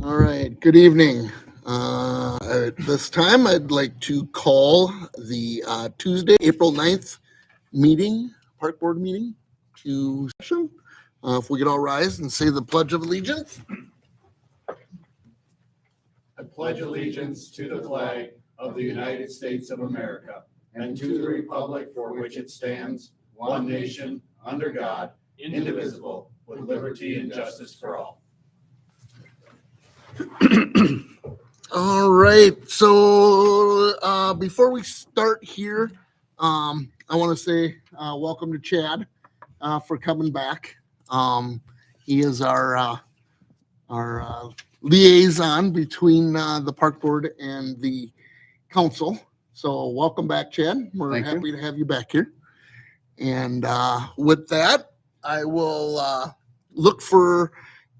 All right, good evening. At this time, I'd like to call the Tuesday, April 9th meeting, Park Board meeting to session. If we could all rise and say the Pledge of Allegiance. I pledge allegiance to the flag of the United States of America and to the republic for which it stands, one nation, under God, indivisible, with liberty and justice for all. All right, so before we start here, I want to say welcome to Chad for coming back. He is our liaison between the Park Board and the council. So welcome back, Chad. We're Thank you. happy to have you back here. And with that, I will look for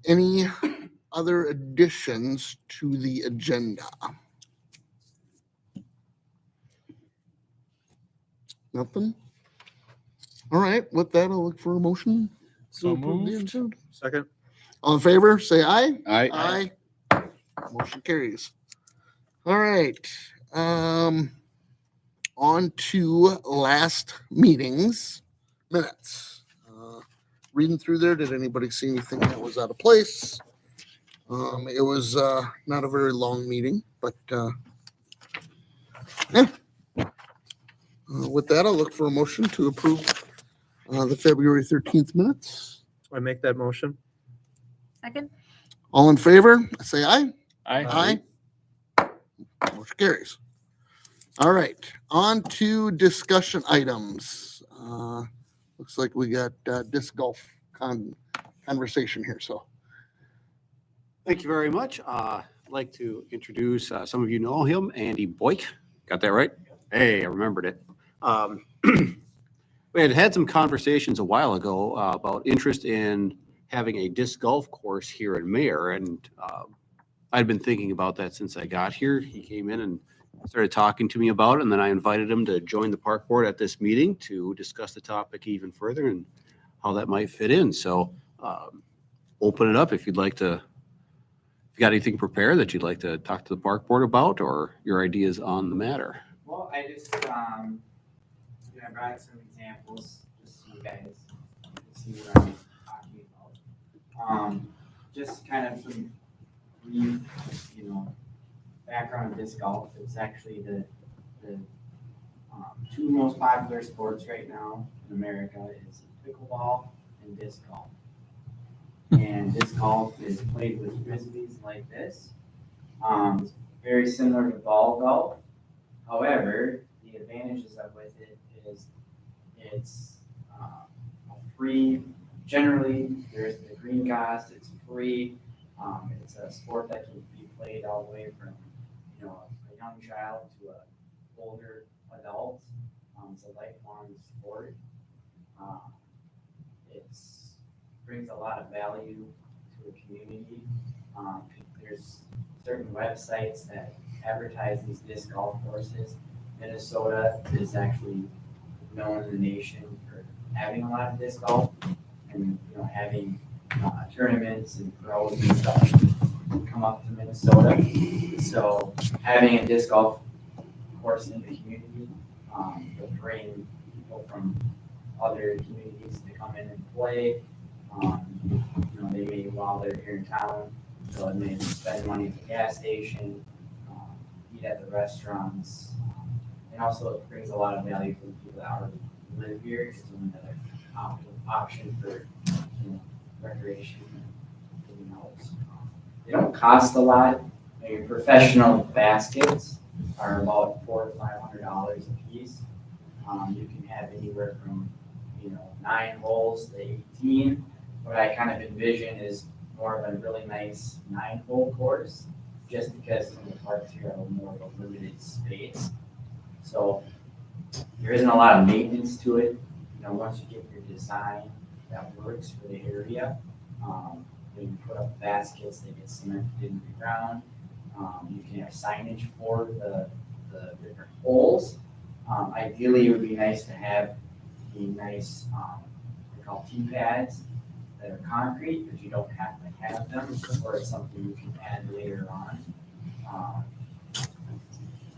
any other additions to the agenda. Nothing? All right, with that, I'll look for a motion. So to approve the moved. agenda. Second. All in favor, say aye. Aye. Aye. Motion carries. All right. On to last meeting's minutes. Reading through there, did anybody see anything that was out of place? It was not a very long meeting, but yeah. With that, I'll look for a motion to approve the February 13th minutes. I make that motion. Second? All in favor, say aye. Aye. Aye. Motion carries. All right, on to discussion items. Looks like we got disc golf conversation here, so. Thank you very much. I'd like to introduce, some of you know him, Andy Boyk. Got that right? Hey, I remembered it. We had some conversations a while ago about interest in having a disc golf course here in Mayor, and I'd been thinking about that since I got here. He came in and started talking to me about it, and then I invited him to join the park board at this meeting to discuss the topic even further and how that might fit in. So open it up if you'd like to. If you got anything prepared that you'd like to talk to the park board about, or your ideas on the matter. Well, I just, I brought some examples, just so you guys see what I'm talking about. Just kind of some brief, background of disc golf. It's actually the two most popular sports right now in America is pickleball and disc golf. And disc golf is played with frisbees like this. It's very similar to ball golf. However, the advantages of with it is it's free. Generally, there's the green cost. It's free. It's a sport that can be played all the way from a young child to a older adult. It's a lifelong sport. It brings a lot of value to a community. There's certain websites that advertise these disc golf courses. Minnesota is actually known in the nation for having a lot of disc golf and having tournaments and pros and stuff come up to Minnesota. So having a disc golf course in the community will bring people from other communities to come in and play. They may, while they're here in town, so they may spend money at the gas station, eat at the restaurants, and also it brings a lot of value for the people that already live here. It's another option for recreation and everything else. They don't cost a lot. Maybe professional baskets are about $400 to $500 a piece. You can have anywhere from 9 holes to 18. What I kind of envision is more of a really nice 9-hole course, just because some of the parks here are more of a limited space. So there isn't a lot of maintenance to it. Once you get your design that works for the area, when you put up baskets, they get cemented into the ground. You can have signage for the different holes. Ideally, it would be nice to have a nice, they're called tee pads, that are concrete, but you don't have to have them, or it's something you can add later on.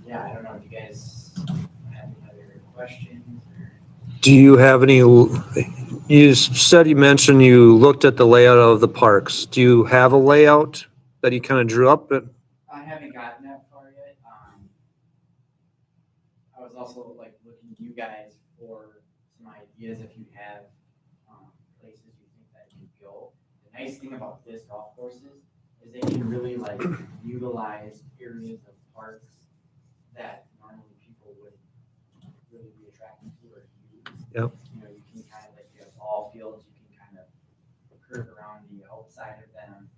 Yeah, I don't know, do you guys have any other questions or? Do you have any, you mentioned you looked at the layout of the parks. Do you have a layout that you kind of drew up? I haven't gotten that far yet. I was also like looking to you guys for some ideas if you have places you think that you could go. The nice thing about disc golf courses is they can really like utilize areas of parks that normally people wouldn't really be attracted to or use. Yep. You know, you can kind of like, you have ball fields, you can kind of curve around the outside of them.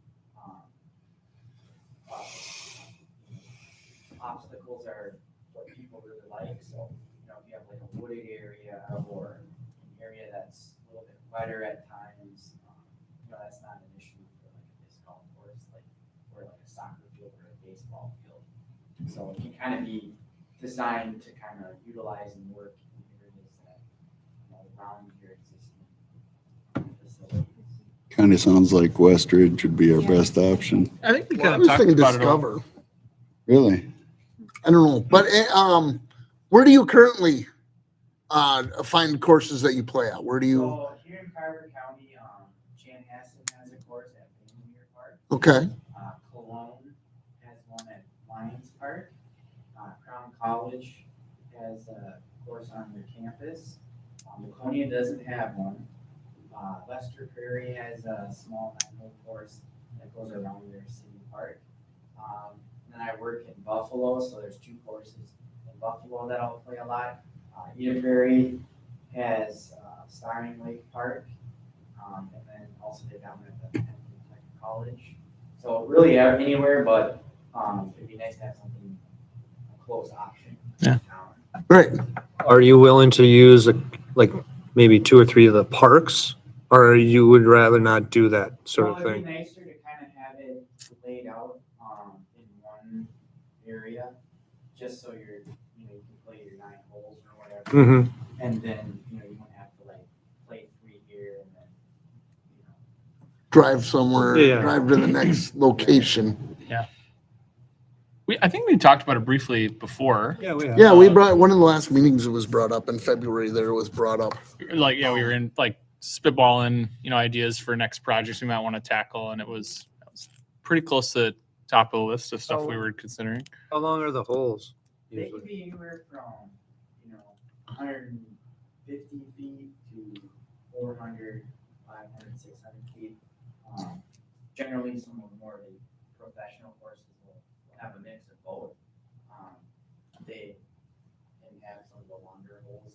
Obstacles are what people really like, so, you know, if you have like a wooded area or an area that's a little bit wetter at times, you know, that's not an issue for like a disc golf course, like, or like a soccer field or a baseball field. So it can kind of be designed to kind of utilize and work in areas that, you know, around your existing facilities. Kind of sounds like Westridge would be our best option. I think we Well, I kind of was talked thinking about it all. Discover. Really? I don't know, but where do you currently find courses that you play at? Where do you? So here in Carver County, Chanhassen has a course at Vandermeer Park. Okay, Cologne has one at Lions Park. Crown College has a course on their campus. Laconia doesn't have one. Lester Prairie has a small 9-hole course that goes around their city park. And then I work in Buffalo, so there's 2 courses in Buffalo that I'll play a lot. Eden Prairie has Starring Lake Park, and then also they got one at the Penn Tech College. So really anywhere, but it'd be nice to have something, a close option. Yeah. in town. right. Are you willing to use like maybe 2 or 3 of the parks? Or you would rather not do that sort of Well, it'd thing? be nicer to kind of have it laid out in one area, just so you can play your 9 holes or whatever. Mm-hmm. And then, you won't have to like play 3 here and then, Drive somewhere. Yeah. Drive to the next location. I think we talked about it briefly before. Yeah, we have. Yeah, we brought one of the last meetings. It was brought up in February. There was brought up. Like, yeah, we were in like spitballing, ideas for next projects we might want to tackle, and it was pretty close to the top of the list of stuff we were considering. How long are the holes? they can Usually? be anywhere from, 150 feet to 400, 500, 600 feet. Generally, some of the more the professional courses will have a mix of both. They can have some of the longer holes,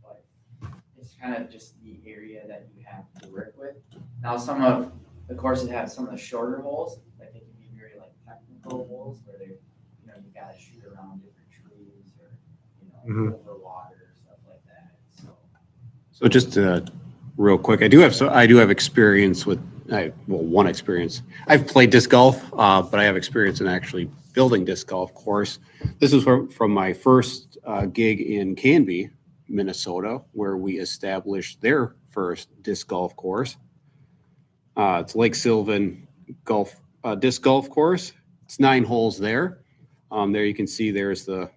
but it's kind of just the area that you have to work with. Now, some of the courses have some of the shorter holes, like they can be very like technical holes where they, you gotta shoot around different trees or, Mhm. over water, stuff like that, so. So just real quick, I do have experience with, one experience. I've played disc golf, but I have experience in actually building disc golf course. This is from my first gig in Canby, Minnesota, where we established their first disc golf course. It's Lake Sylvan disc golf course. It's 9 holes there. There you can see there's the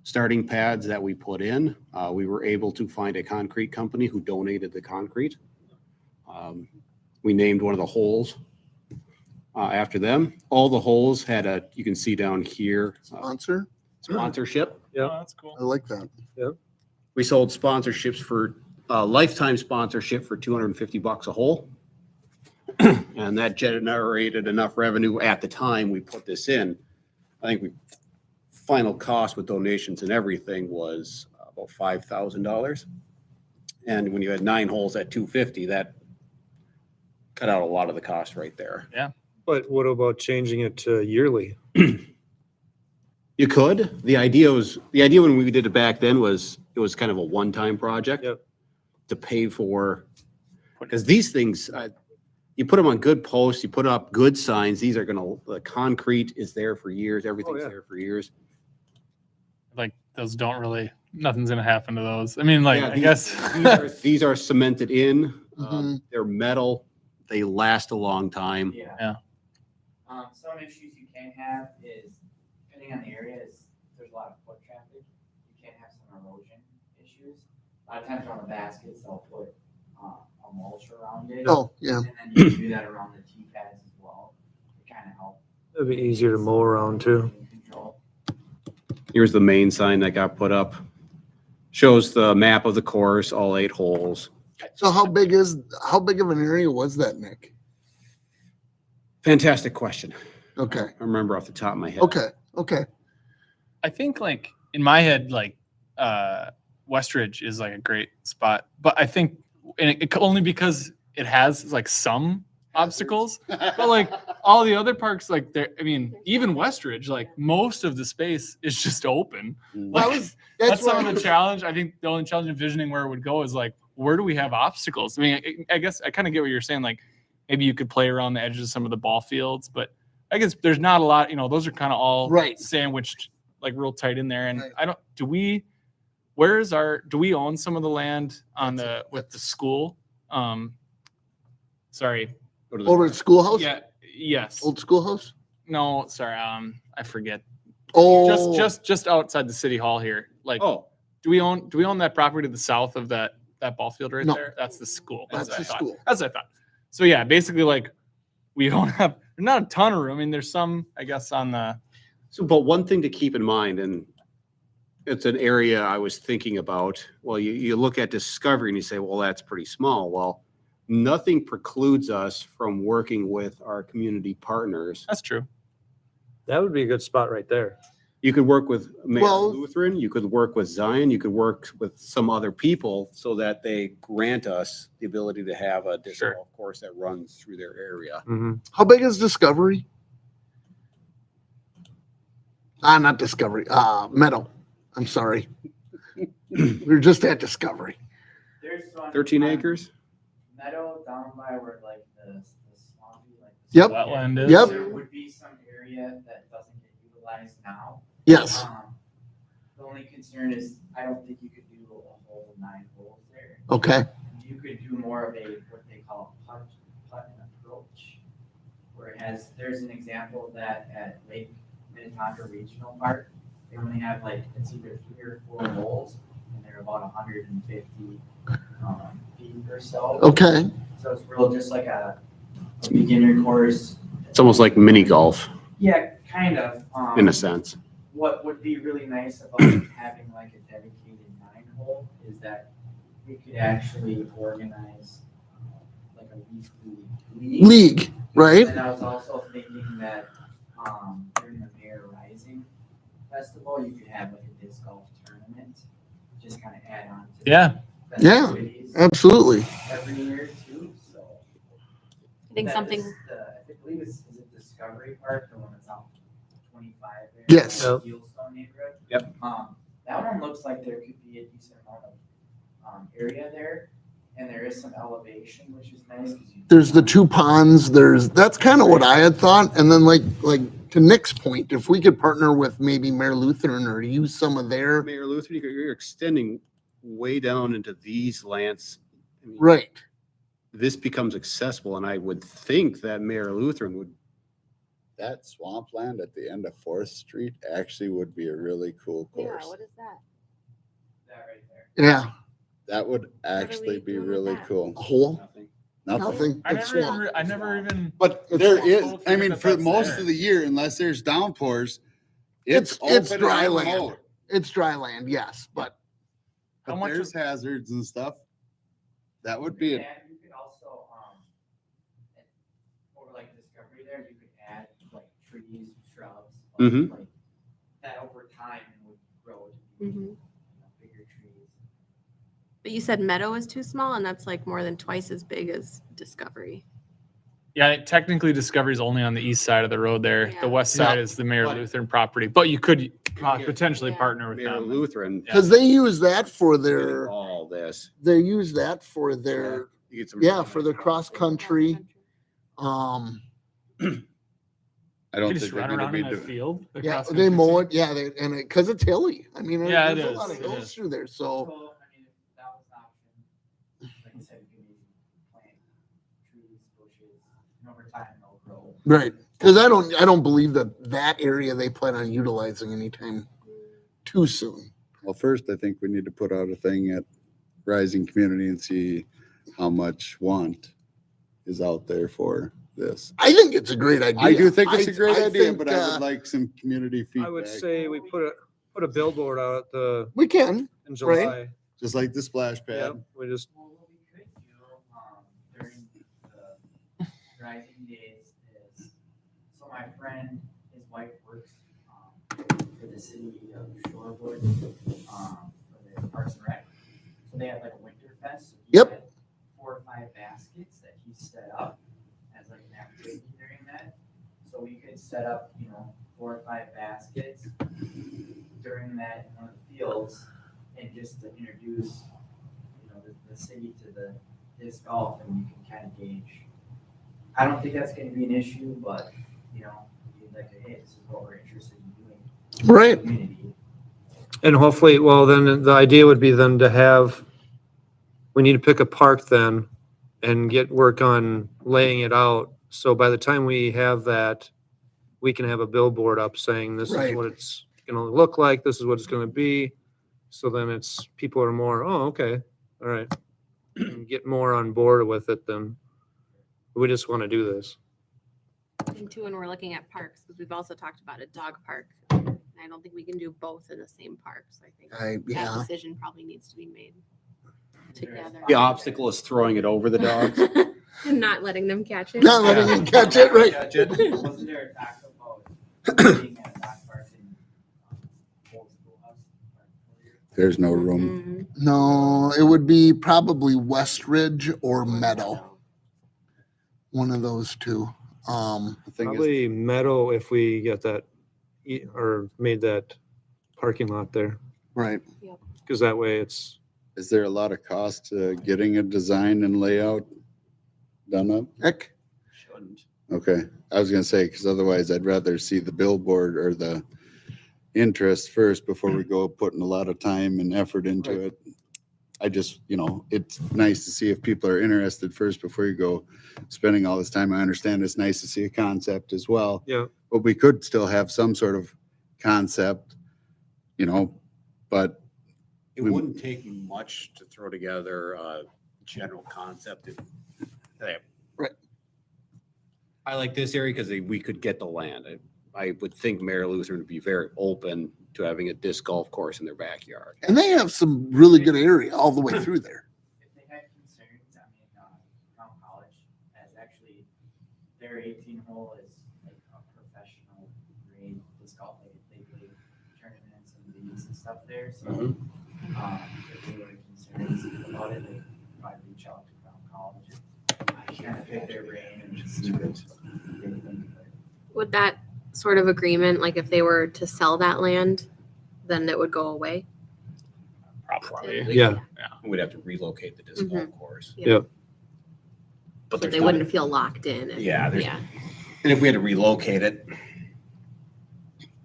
starting pads that we put in. We were able to find a concrete company who donated the concrete. We named one of the holes after them. All the holes had you can see down here, Sponsor. sponsorship. Yeah. Oh, that's cool. I like that. We sold sponsorships for lifetime sponsorship for $250 a hole. And that generated enough revenue at the time we put this in. I think final cost with donations and everything was about $5,000. And when you had 9 holes at $250, that cut out a lot of the cost right there. But what about changing it to yearly? You could. The idea when we did it back then was it was kind of a one-time project. Yep. To pay for, because these things, you put them on good posts, you put up good signs. These are the concrete is there for years. Everything's yeah. there for years. Like those don't really, nothing's gonna happen to those. I mean, like, Yeah, I guess. These are cemented in. Mhm. They're metal. They last a long time. Yeah. Yeah. Some issues you can have is, depending on the area, is there's a lot of foot traffic. You can have some erosion issues. A lot of times around the baskets, they'll put a mulch around it. Oh, yeah. And then you can do that around the tee pads as well, to kind of help. It'd be easier to mow around too. erosion control. Here's the main sign that got put up. Shows the map of the course, all 8 holes. So how big of an area was that, Nick? Fantastic question. Okay, I remember off the top of my head. okay. I think like in my head, like Westridge is like a great spot, but I think and it only because it has like some obstacles, but like all the other parks, like there, I mean, even Westridge, like most of the space is just open. That Like, was, that's what some I of the was- challenge. I think the only challenge envisioning where it would go is like, where do we have obstacles? I mean, I guess I kind of get what you're saying. Like maybe you could play around the edges of some of the ball fields, but I guess there's not a lot, those are kind of all Right. sandwiched like real tight in there. And Right. I don't, do we own some of the land on with the school? Sorry. Go to the- Over at schoolhouse? Yeah. Yes. Old schoolhouse? No, sorry. I forget. Oh. Just outside the city hall here. Like, Oh, do we own that property to the south of that ball field right No. there? That's the school. That's what the I thought. school. That's what I thought. So yeah, basically like we don't have there's not a ton of room. I mean, there's some, I guess, on the but one thing to keep in mind, and it's an area I was thinking about. Well, you look at Discovery and you say, well, that's pretty small. Well, nothing precludes us from working with our community partners. that's true. That would be a good spot right there. You could work with Mayor Well- Lutheran, you could work with Zion, you could work with some other people so that they grant us the ability to have a disc Sure. golf course that runs through their area. How big is Discovery? Not Discovery, Meadow. I'm sorry. We were just at Discovery. There's one 13 on acres? Meadow down by where like the swampy, like. Yep. Wetland is. Yep. There would be some area that doesn't get utilized now. Yes, The only concern is, I don't think you could do a whole 9 holes there. okay, You could do more of a, what they call a putt and approach, where there's an example of that at Lake Minnetonka Regional Park. They only have like, it's either 3 or 4 holes, and they're about 150 feet or so. okay. So it's real, just like a beginner course. It's almost like mini golf Yeah, kind of. in a sense. What would be really nice about having like a dedicated 9-hole is that we could actually organize like a weekly league. League, right? And I was also thinking that during the Mayor Rising Festival, you could have like a disc golf tournament, just kind of add on to Yeah. the Yeah. festivities Absolutely. every year too, so. I think That something, is I believe is it Discovery Park, the one that's on 25 there? Yes. Yep. Yellowstone neighborhood? Yep. That one looks like there could be a decent amount of, area there, and there is some elevation, which is nice. 'cause you- There's the 2 ponds, that's kind of what I had thought. And then like to Nick's point, if we could partner with maybe Mayor Lutheran or use some of their, Mayor Lutheran, you're extending way down into these lands. I mean, right, This becomes accessible, and I would think that Mayor Lutheran would, That swampland at the end of 4th Street actually would be a really cool yeah, course. what is that? That right there. yeah, That would we actually be doing with really that? cool. a hole, nothing. nothing. I It's never, swamp. I never even. But It's there swamp. is, Totally I mean, forget for that's most there. of the year, unless there's downpours, It's open dry and land. remote. It's dry land, yes, but How But much there's is- hazards and stuff. That would be, And you could also, over like Discovery there, you could add like trees, shrubs. Mhm. Like that over time would grow to be, Mhm. bigger trees. But you said Meadow is too small and that's like more than twice as big as Discovery. Yeah, technically Discovery is only on the east side of the road there. Yeah. The west side Yeah. is the Mayor But- Lutheran property, but you could potentially Yeah. partner with Mayor them. Lutheran, Yeah. because they use that for getting their, all this. they use that for their, You get some yeah, really for nice their golf cross courses. country. I You don't just think they're run gonna around be in that doing. field. the Yeah, cross they country mow scene? it, yeah, and because it's hilly. I mean, Yeah, it there's a is, lot of it hills is. through there, so, So, I mean, if that was an option, like I said, you could maybe Right. Because I don't believe that area they plan on utilizing anytime too soon. Well, first, I think we need to put out a thing at Rising Community and see how much want is out there for this. I think it's a great idea. I do think it's a great I idea, think, but I would like some community feedback. I would say we put a billboard out at the, we can. in July. Just like the splash Yep, pad. we just, Well, what we could do, during the rising days is, so my friend, his wife works, for the city of Shorewood, for the Parks and Rec. So they have like a winter fest. So he Yep. had 4 or 5 baskets that he set up as like an activity during that. So we could set up, 4 or 5 baskets during that in one of the fields, and just to introduce, the city to the disc golf, and you can kind of gauge. I don't think that's gonna be an issue, but, you'd like to, hey, this is what we're interested in doing. in the Right. Community. and hopefully, well, then the idea would be then to have, we need to pick a park then and get work on laying it out. So by the time we have that, we can have a billboard up saying this is Right. what it's gonna look like, this is what it's gonna be. So then it's, people are more, oh, okay, all right. And get more on board with it than, we just want to do this. And two, when we're looking at parks, because we've also talked about a dog park. I don't think we can do both in the same park, so I think that Yeah. decision probably needs to be made together. The obstacle is throwing it over the dogs. And not letting them catch it. Not letting them catch it, right? Wasn't there a talk about being at a dog park in, old schoolhouse? There's no room. Mhm. No, it would be probably Westridge or Meadow. One of those two. The thing is, Probably Meadow if we get that, or made that parking lot there, Right. because that way it's, is there a lot of cost to getting a design and layout done up? Heck, Shouldn't. Okay, I was gonna say, because otherwise I'd rather see the billboard or the interest first before we go putting a lot of time and effort into Right. it. I just, it's nice to see if people are interested first before you go spending all this time. I understand it's nice to see a concept as well. yeah. But we could still have some sort of concept, but It We- wouldn't take much to throw together a general concept. Right. I like this area because we could get the land. I would think Mayor Lutheran would be very open to having a disc golf course in their backyard. and they have some really good area all the way through there. If they had concerns, Crown College has actually, their 18-hole is like a professional grade disc golf. They play tournaments and leagues and stuff there, so, Mhm. if they were concerned about it, they'd probably reach out to Crown College and kind of pick their brain and see what they think of it. Would that sort of agreement, like if they were to sell that land, then it would go away? Probably. Yeah. We'd have to relocate the disc golf course. Yeah. But So there's they not- wouldn't feel locked in. Yeah, there's- Yeah. And if we had to relocate it,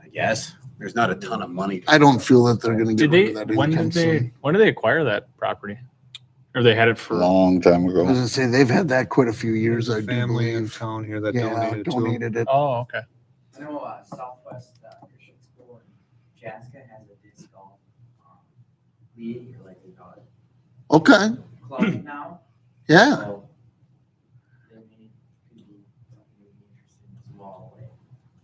I guess, there's not a ton of money. I don't feel that they're gonna get Did rid they, of that when anytime did they, soon. when did they acquire that property? Or they had it a for, long time I was ago. gonna say, they've had that quite a few years, I do Family in believe. town here that Yeah, donated to them. donated it. oh, okay. I know Southwest Christian School in Chaska has a disc golf league, or like they call it, Okay, club now. yeah. So they may could be something you'd be interested in as well. Like,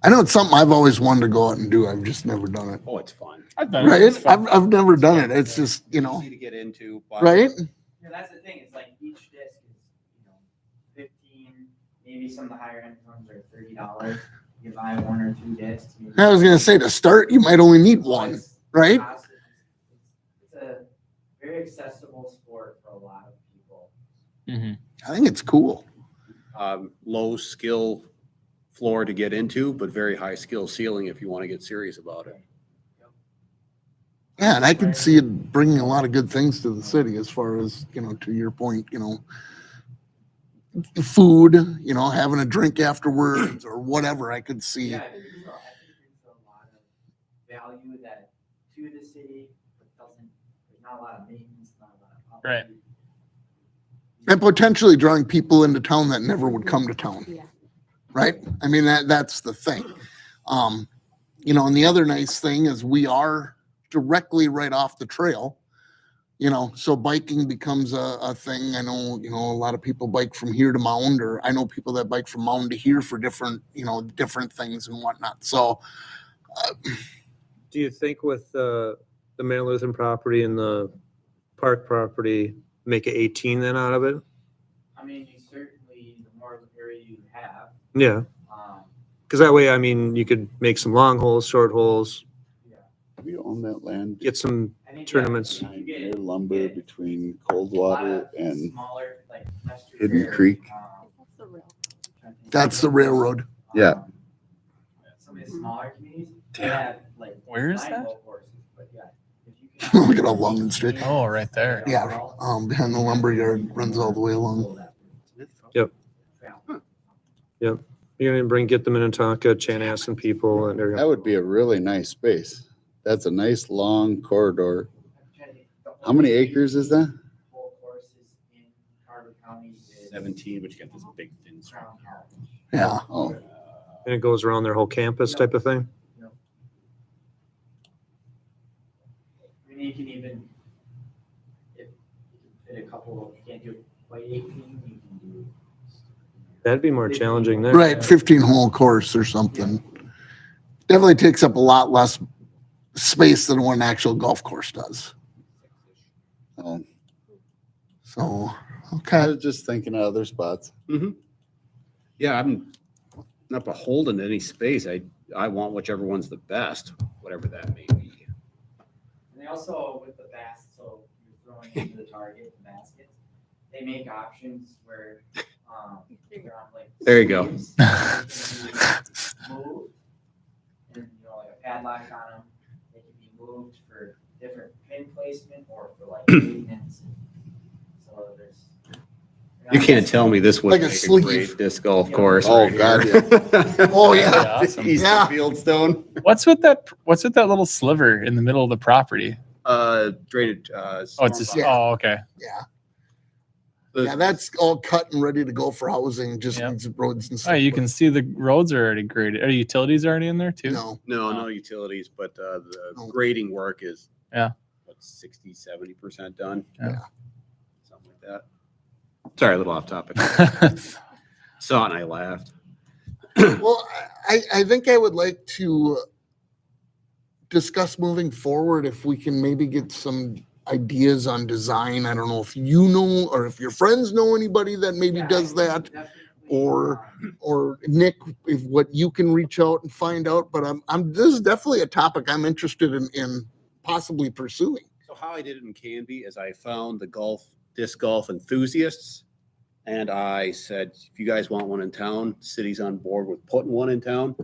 I know it's something I've always wanted to go out and do. I've just never done it. Oh, it's fun. I've done it. Right? It's fun. I've never done it. It's just, Easy to get into. but- right? that's the thing. It's like each disc is 15. Maybe some of the higher end ones are $30. You buy 1 or 2 discs. maybe- I was gonna say to start, you might only need one, It's- right? It's a very accessible sport for a lot of people. Mhm. I think it's cool. Low skill floor to get into, but very high skill ceiling if you want to get serious about it. Yeah, and I could see it bringing a lot of good things to the city as far as, to your point, food, having a drink afterwards or whatever I could see. Yeah, I think there's a lot of value that to the city, but there's not a lot of maintenance, not a lot of. Right. And potentially drawing people into town that never would come to town. Yeah. right? I mean, that's the thing. You know, and the other nice thing is we are directly right off the trail, you know, so biking becomes a thing. I know, you know, a lot of people bike from here to Mound, or I know people that bike from Mound to here for different, you know, different things and whatnot. So, Do you think with the Mount Lutheran property and the park property, make it 18 then out of it? I mean, you certainly, the more area you have, Yeah, um, because that way, I mean, you could make some long holes, short holes, We own that land. get some I think. Tournaments. If you Near get lumber between a lot Coldwater of and smaller, like Nestor Hidden Bear, Creek. That's the real. that's the railroad. Yeah. Some of the smaller communities, they have like. Where is 9 that? hole courses, but yeah, if you can- Look at how London Street. Oh, right there. Yeah, behind the lumber yard runs all the way along. Yep. You're gonna get the Minnetonka, Chanhassen people, and they're that would be a really nice space. That's a nice long corridor. How many acres is that? Whole courses in Carver County is 17, but you got this big thin. Crown College. Yeah. Oh, and it goes around their whole campus type of thing. I mean, you can even, if you can fit a couple, you can't do it quite 18, you can do. That'd be more challenging there. Right, 15 hole course or something. Definitely takes up a lot less space than what an actual golf course does. oh. So, I okay. was just thinking of other spots. Yeah, I'm not beholden to any space. I want whichever one's the best, whatever that may be. And they also, with the bass, so you're throwing into the target, the baskets, they make options where, they're on like. There you go. sleeves, they can be moved, and, you know, like a padlock on them, they can be moved for different pin placement or for like maintenance. So there's. You can't tell me this would Like a make a sleeve. great disc golf course. Oh, right God, here. Oh, yeah. Awesome. East Yeah. of Fieldstone. What's with that? What's with that little sliver in the middle of the property? Drainage. Oh, it's just. Yeah. Oh, okay. Yeah. Yeah, that's all cut and ready to go for housing, just Yep. needs roads and Oh, stuff. you can see the roads are already graded. Are utilities already in there too? No, No utilities, but the No. grading work is. Yeah. What, 60, 70% done? Yeah. Something like that. Sorry, a little off topic. Saw it and I laughed. well, I think I would like to discuss moving forward if we can maybe get some ideas on design. I don't know if you know or if your friends know anybody that maybe Yeah, does I that, can definitely, or Nick, if what you can reach out and find out. But this is definitely a topic I'm interested in possibly pursuing. So how I did it in Canby is I found the disc golf enthusiasts. And I said, if you guys want one in town, city's on board with putting one in town,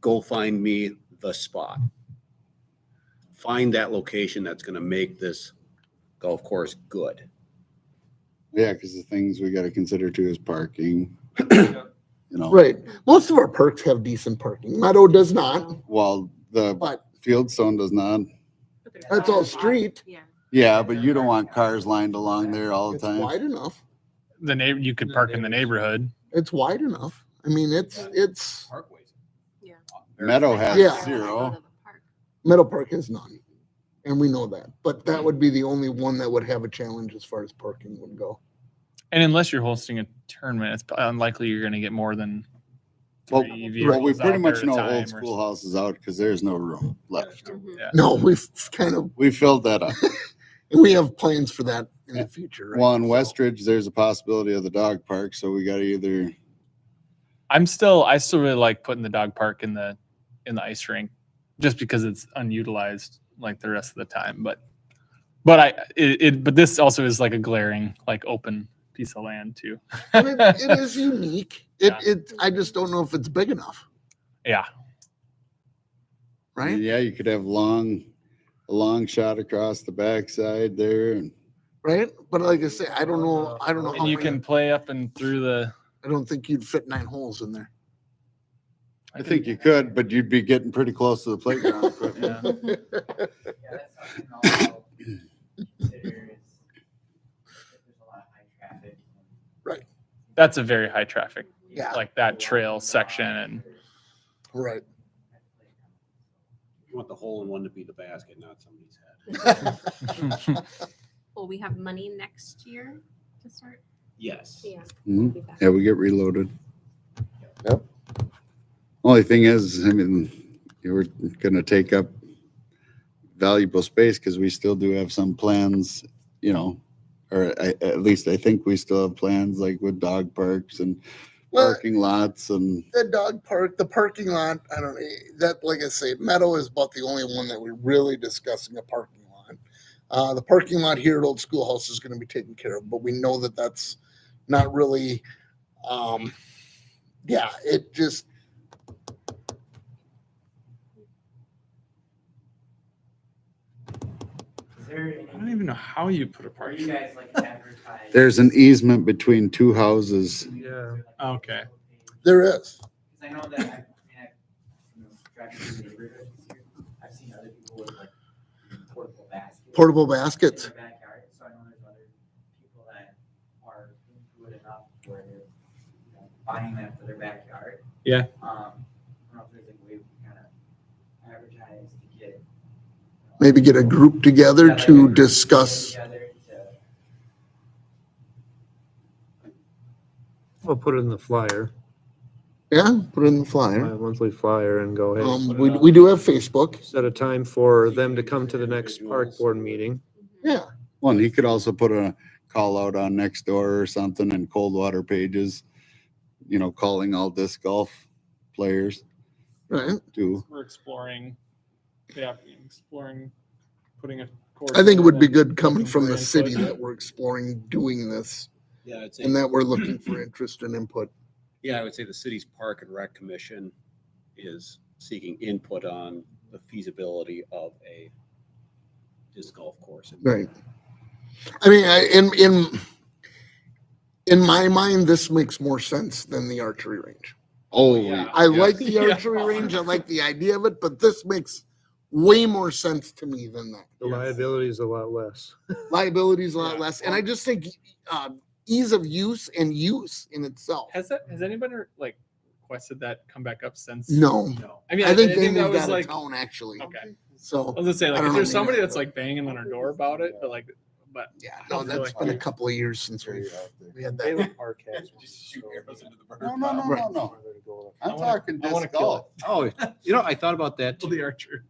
go find me the spot. Find that location that's gonna make this golf course good. Yeah, because the things we got to consider too is parking. You know, Right. Most of our parks have decent parking. Meadow does not, while the but Fieldstone does not. But there's that's not all a lot. street. Yeah. Yeah, but you don't want cars lined along there all the It's time. wide enough. The neighbor, you could park in the neighborhood. It's wide enough. I mean, it's Parkways. Yeah. Meadow has Yeah. Go zero. to the park. Meadow Park has none. And we know that, but that would be the only one that would have a challenge as far as parking would go. And unless you're hosting a tournament, it's unlikely you're going to get more than Well, three well, we vehicles pretty out much there at a know time old or schoolhouses out because there's no room left. Mhm. Yeah. No, we've kind of, We filled that up. we have plans for that in the future, right? Well, in So- Westridge, there's a possibility of the dog park, so we got to either, I still really like putting the dog park in the ice rink, just because it's unutilized like the rest of the time. But this also is like a glaring like open piece of land too. And it is unique. Yeah. I just don't know if it's big enough, Yeah, right? yeah, you could have a long shot across the backside there. And Right? But like I say, I don't know how and you many, can play up and through the. I don't think you'd fit 9 holes in there. I think you could, but you'd be getting pretty close to the playground equipment. Yeah. Yeah, that's something also consider is if there's a lot of high traffic. That's a very high traffic Yeah. like that trail section and Right. You want the hole in one to be the basket, not somebody's head. Will we have money next year to start? Yes. Yeah. Mhm. be back. Yeah, we get reloaded. Yep. Only thing is, I mean, we're gonna take up valuable space because we still do have some plans, you know, or at least I think we still have plans like with dog parks and Well, parking lots and, the dog park, the parking lot, I don't know, that, like I say, Meadow is about the only one that we're really discussing a parking lot. The parking lot here at Old Schoolhouse is gonna be taken care of, but we know that that's not really, yeah, it just, Is there I don't any, even know how you put a are park. you guys like advertise? there's an easement between two houses. Yeah. Okay. there is. Because I know that I've, you know, driving through the neighborhoods here, I've seen other people with like portable baskets. Portable in baskets. their backyard, so I know there's other people that are into it enough where they're, you know, buying that for their backyard. Yeah. I don't know if there's a way we can kind of advertise to get. you know, Maybe get a group together yeah, like a to group get discuss. together to- We'll put it in the flyer, Yeah, put it in the flyer. monthly flyer and go, hey, We do have Facebook. set a time for them to come to the next park board meeting. Yeah, Well, and he could also put a call out on Nextdoor or something in Coldwater pages, you know, calling all disc golf players right. too. We're exploring, putting a course. I think it would be and good coming looking from for the city input. that we're exploring doing this Yeah, I'd say, and that we're looking for interest and input. yeah, I would say the city's Park and Rec Commission is seeking input on the feasibility of a disc golf course. Right. I mean, in my mind, this makes more sense than the archery range. Oh, Yeah. I like the Yeah. archery range. I like the idea of it, but this makes way more sense to me than that. The liability is a lot less. Liability is a lot Yeah. less, and I just think ease of use and use in itself. Has anybody like requested that come back up since? No, No. I mean, I think they that moved was out like, of town actually. okay. So I was gonna say, I like, don't if know, there's maybe somebody that's that's like banging on our door about it, but like, but yeah, no, that's been a couple of years since we had that. Caleb Park has one, Just shoot so arrows into the bird. no, no, no, Right. no, no. where they go. I'm I wanna- talking I wanna disc kill golf. Oh, you know, I thought about that well, too. the archer.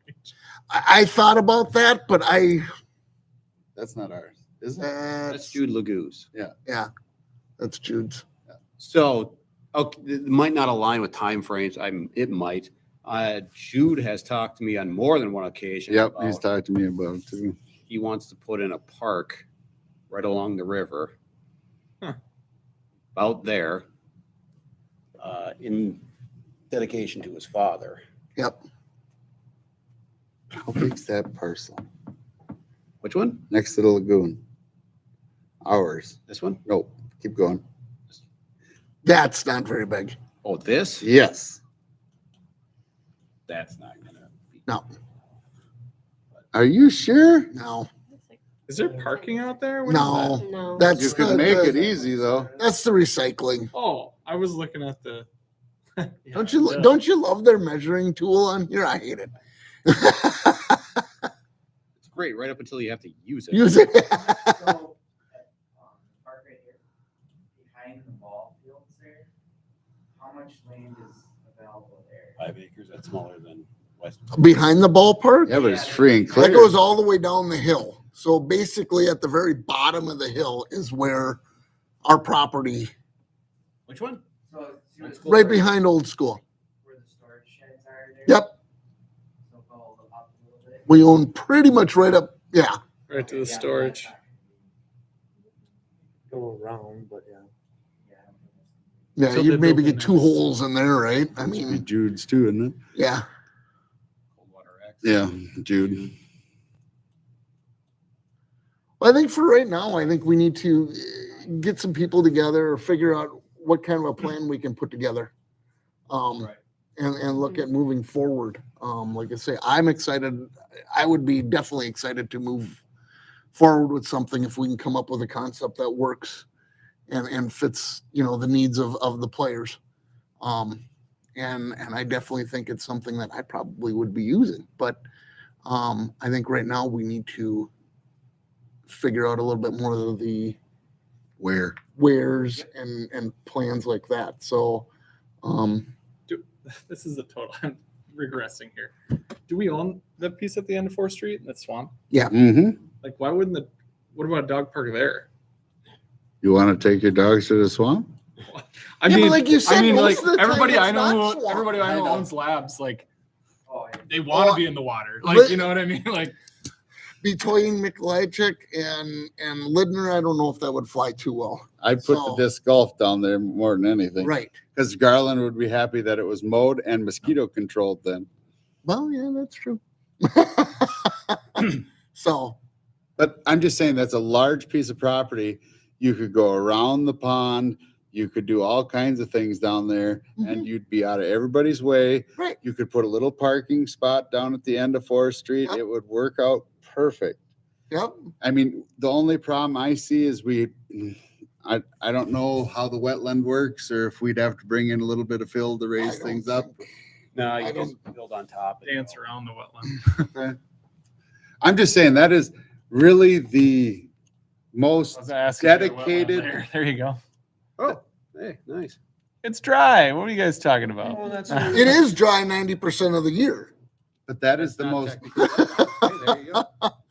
I thought about that, but That's not ours, is it? That's Jude Laguz. That's Jude's. So, okay, it might not align with timeframes. It might. Jude has talked to me on more than one occasion. Yep, he's about talked to me about it too. he wants to put in a park right along the river. Huh. Out there, in dedication to his father. Yep. How big's that parcel? Which one? Next to the lagoon. Ours. This one? Nope, keep going. That's not very big. Oh, this? Yes. That's not gonna be. No, Are you sure? no, Is there parking out there? What is no. that? No. That's You could the- make the- it easy though. That's the recycling. Oh, I was looking at the. Yeah, duh. Don't you love their measuring tool on here? I hate it. It's great right up until you have to use it. Use it. So, at, park right here, behind the ball fields there, how much land is available there? 5 acres. That's smaller than West. Behind the ballpark? Yeah, but it's free and clear. That goes all the way down the hill. So basically at the very bottom of the hill is where our property, Which one? So, see where the right storage- behind Old School. Where the storage sheds are there? Yep. So go up a little bit. We own pretty much right up, yeah. Right to the Yeah, storage. that's not Go around, but yeah. gonna be- yeah, I don't think that's gonna be- Yeah, So you'd they maybe built get the two next- holes in there, right? I Must be mean, Jude's too, isn't it? yeah. Coldwater X. Yeah, Jude. Well, I think for right now, I think we need to get some people together or figure out what kind of a plan we can put together. Right. And look at moving forward. Like I say, I'm excited. I would be definitely excited to move forward with something if we can come up with a concept that works and fits, you know, the needs of the players. And I definitely think it's something that I probably would be using, but I think right now we need to figure out a little bit more of the wheres and plans like that. So, This is a total, I'm regressing here. Do we own the piece at the end of 4th Street, that swamp? Mm-hmm. Like, why wouldn't what about a dog park there? You want to take your dogs to the swamp? I Yeah, but mean, like you said, most of the time everybody it's I know, not swamp. everybody I know I know. owns labs. Like, Oh, yeah. they want to Well, be in the water. li- Like, you know what I mean? Like, between Mikolajczyk and Lidner, I don't know if that would fly too well. I'd put So- the disc golf down there more than anything. Right. Because Garland would be happy that it was mowed and mosquito controlled then. Well, yeah, that's true. So, But I'm just saying that's a large piece of property. You could go around the pond. You could do all kinds of things down there and you'd be out of everybody's way. right. You could put a little parking spot down at the end of 4th Street. Yep. It would work out perfect. Yep. I mean, the only problem I see is I don't know how the wetland works or if we'd have to bring in a little bit of fill to I raise don't things up. think- No, I you don't- just build on top. and dance go. around the wetland. I'm just saying that is really the I most was asking for the wetland dedicated. There you go. Oh, hey, nice. It's dry. What are you guys talking about? Oh, that's It is dry 90% of the year. But that is the Not most, technically- Hey, there you go.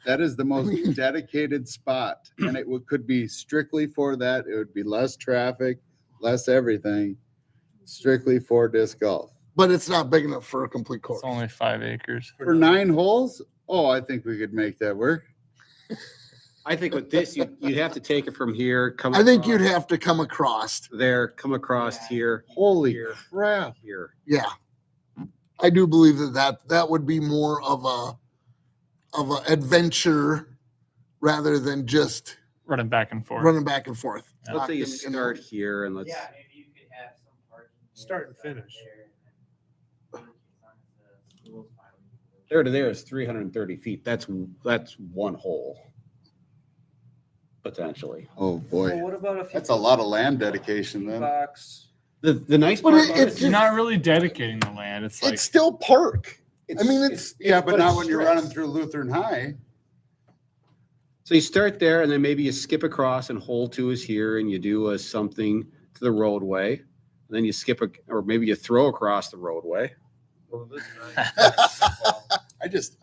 that is the most mean- dedicated spot. And it could be strictly for that. It would be less traffic, less everything, strictly for disc golf. But it's not big enough for a complete course. It's only 5 acres. For 9 holes? Oh, I think we could make that work. I think with this, you'd have to take it from here, come. I think you'd across have to come across. there, come across here, Holy Here. crap. here. Yeah. I do believe that would be more of a adventure rather than just Running back and forth. running back and forth. Let's say you Locked in- start here and let's, Yeah, maybe you could have some parking. Start and areas out finish. there and then as long as the school's fine with it. there to there is 330 feet. That's one hole. Potentially. Oh, boy. What about if That's a lot of land dedication then. box? The nice But part it- about it's it, You're not really dedicating the land. It's like, It's still park. I mean, it's Yeah, but not it's when you're strict. running through Lutheran High. So you start there and then maybe you skip across and hole 2 is here and you do something to the roadway. And then you skip or maybe you throw across the roadway.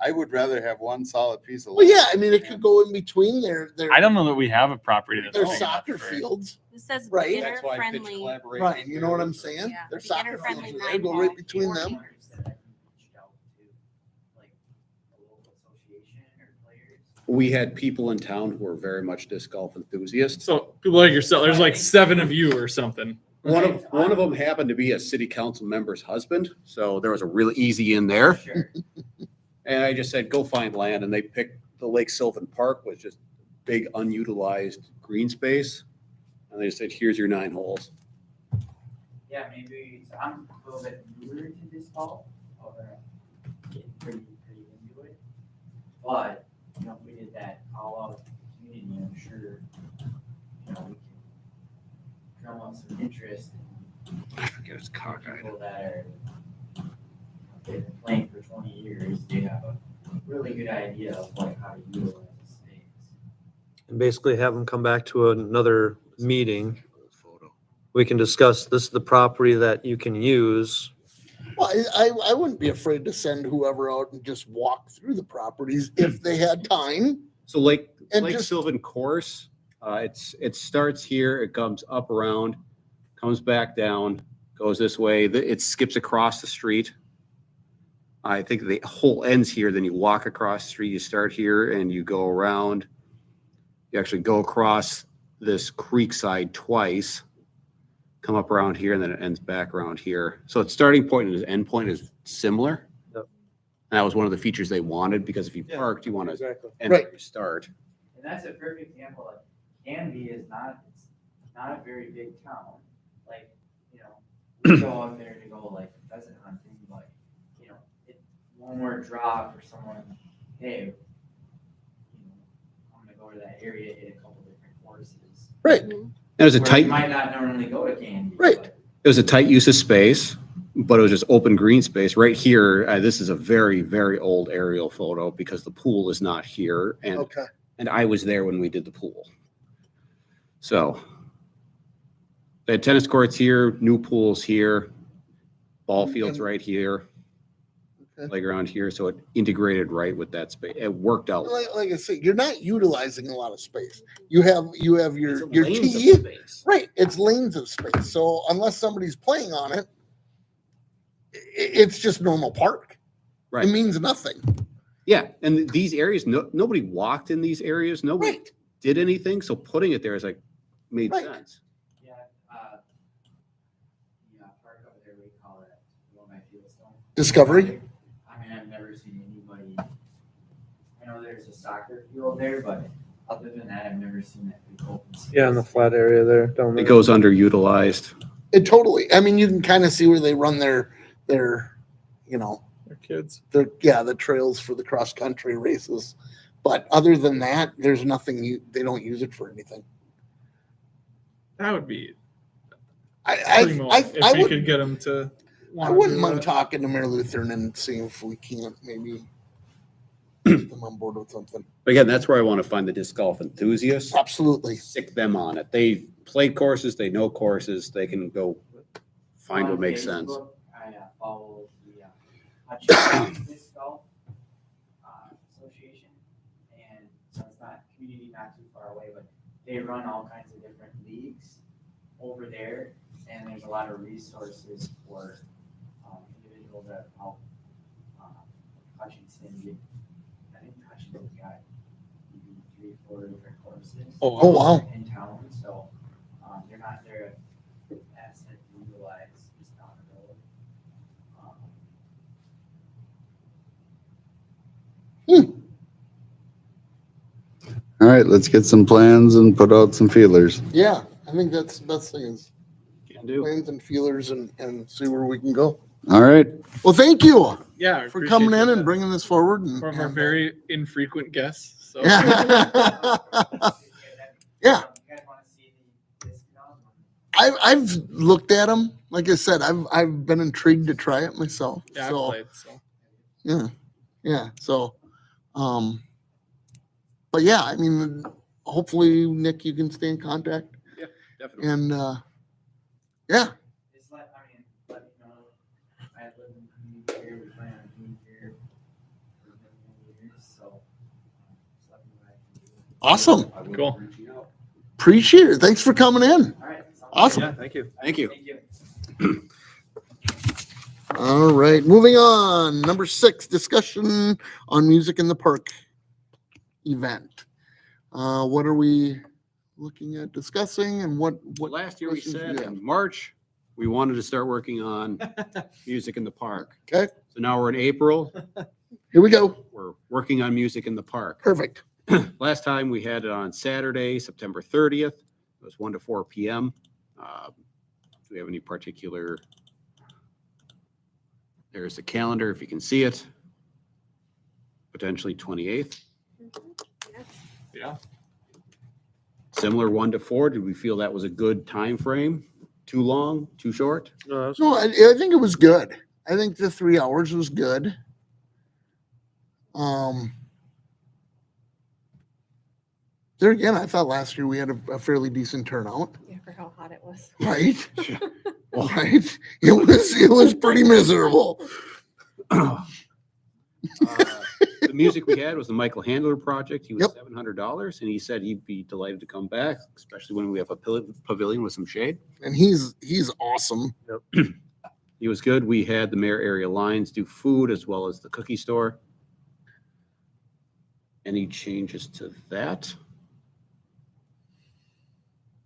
I would rather have one solid piece of well, land. yeah. I mean, it could go in between their I don't know that we have a property that's their big enough soccer for- fields. This says Right. beginner That's why pitch friendly. collaboration. Right. You know what I'm saying? Yeah, Their beginner soccer friendly fields, they go right 9-hole. between them. Players that have reached out to, like, a local association or players. We had people in town who were very much disc golf enthusiasts. So people like yourself, there's like 7 of you or something. One of them happened to be a city council member's husband, so there was a really easy in there. Sure. And I just said, go find land, and they picked the Lake Sylvan Park, was just big unutilized green space. And they said, here's your 9 holes. Yeah, maybe, so I'm a little bit newer to this golf, or getting pretty into it. But, you know, if we did that all out community, I'm sure, you know, we can drum up some interest I forget it's in cockeyed. people that are, they've been playing for 20 years, they have a really good idea of like how to utilize the space. And basically have them come back to another meeting. We can discuss, this is the property that you can use. Well, I wouldn't be afraid to send whoever out and just walk through the properties if they had time. So Lake And just- Sylvan Course, it starts here, it comes up around, comes back down, goes this way, it skips across the street. I think the hole ends here, then you walk across the street, you start here and you go around. You actually go across this creek side twice, come up around here, and then it ends back around here. So its starting point and its end point is similar. Yep. And that was one of the features they wanted, because if you Yeah, parked, you want to Exactly. end where Right. you start. And that's a perfect example of Canby is not, it's not a very big town. Like, you know, we go out there to go like pheasant hunting, like, you know, it, one more draw for someone, hey, you know, I'm gonna go to that area, hit a couple different courses. Right. There's a Where tight, you might not normally go to Canby. Right. but It was a tight use of space, but it was just open green space. Right here, this is a very, very old aerial photo because the pool is not here. Okay. And I was there when we did the pool. So they had tennis courts here, new pools here, ball fields right here, Okay. playground here. So it integrated right with that space. It worked out. Like I said, you're not utilizing a lot of space. You have your Lanes of tee. space. Right, it's lanes of space. So unless somebody's playing on it, it's just normal park. Right. It means nothing. Yeah, and these areas, nobody walked in these areas. Nobody Right. did anything. So putting it there is like made Right. sense. Yeah, park over there, we call it, Low by Fieldstone. Discovery. I mean, I've never seen anybody, I know there's a soccer field there, but other than that, I've never seen that big open space. Yeah, in the flat area there, down It there. goes underutilized. It totally. I mean, you can kind of see where they run their Our kids. the trails for the cross country races. But other than that, there's nothing. They don't use it for anything. That would be I primo I, if I we would. could get them to. I wanna wouldn't do mind that. talking to Mayor Lutheran and seeing if we can't maybe get them on board with something. But again, that's where I want to find the disc golf enthusiasts. Absolutely. Stick them on it. They played courses, they know courses, they can go find what On makes sense. Facebook, I follow the Hutchinson Disc Golf Association, and so it's not community, not too far away, but they run all kinds of different leagues over there, and there's a lot of resources for individuals that help Hutchinson get. I think Hutchinson got maybe 3-4 different courses. Oh, wow. In town, so they're an asset to utilize just down the road. All right, let's get some plans and put out some feelers. Yeah, I think that's the best thing is Can do. plans and feelers and see where we can go. All right. Well, thank you Yeah, I for appreciate coming in that. and bringing this forward. And, One of our and, very infrequent guests. So Yeah. You guys wanna see the disc golf? I've looked at them. Like I said, I've been intrigued to try it myself. yeah, So I've played. So yeah. So, but yeah, I mean, hopefully, Nick, you can stay in contact Definitely. and yeah, Just let me know. I live in the community here, we plan on being here for many years, so. Just let me know what I can do. awesome. I will be Cool. reaching out. Appreciate it. Thanks for coming in. All right. sounds good. Awesome. yeah, thank you. Thank you. Thank you. All right, moving on. Number 6, discussion on music in the park event. What are we looking at discussing and what Last year we questions do said you have? in March, we wanted to start working on music in the park. Okay, So now we're in April, here we go. we're working on music in the park. Perfect. Last time we had it on Saturday, September 30th. It was 1 to 4 p.m. Do we have any particular? There's the calendar, if you can see it. Potentially 28th. Yeah. Similar 1 to 4. Did we feel that was a good time frame? Too long, too short? No, that's- No, I think it was good. I think the 3 hours was good. There again, I thought last year we had a fairly decent turnout, Yeah, for how hot it was. right? Right? It was pretty miserable. The music we had was the Michael Handler project. He was Yep. $700, and he said he'd be delighted to come back, especially when we have a pavilion with some shade. And he's awesome. He was good. We had the Mayor Area Lines do food as well as the cookie store. Any changes to that?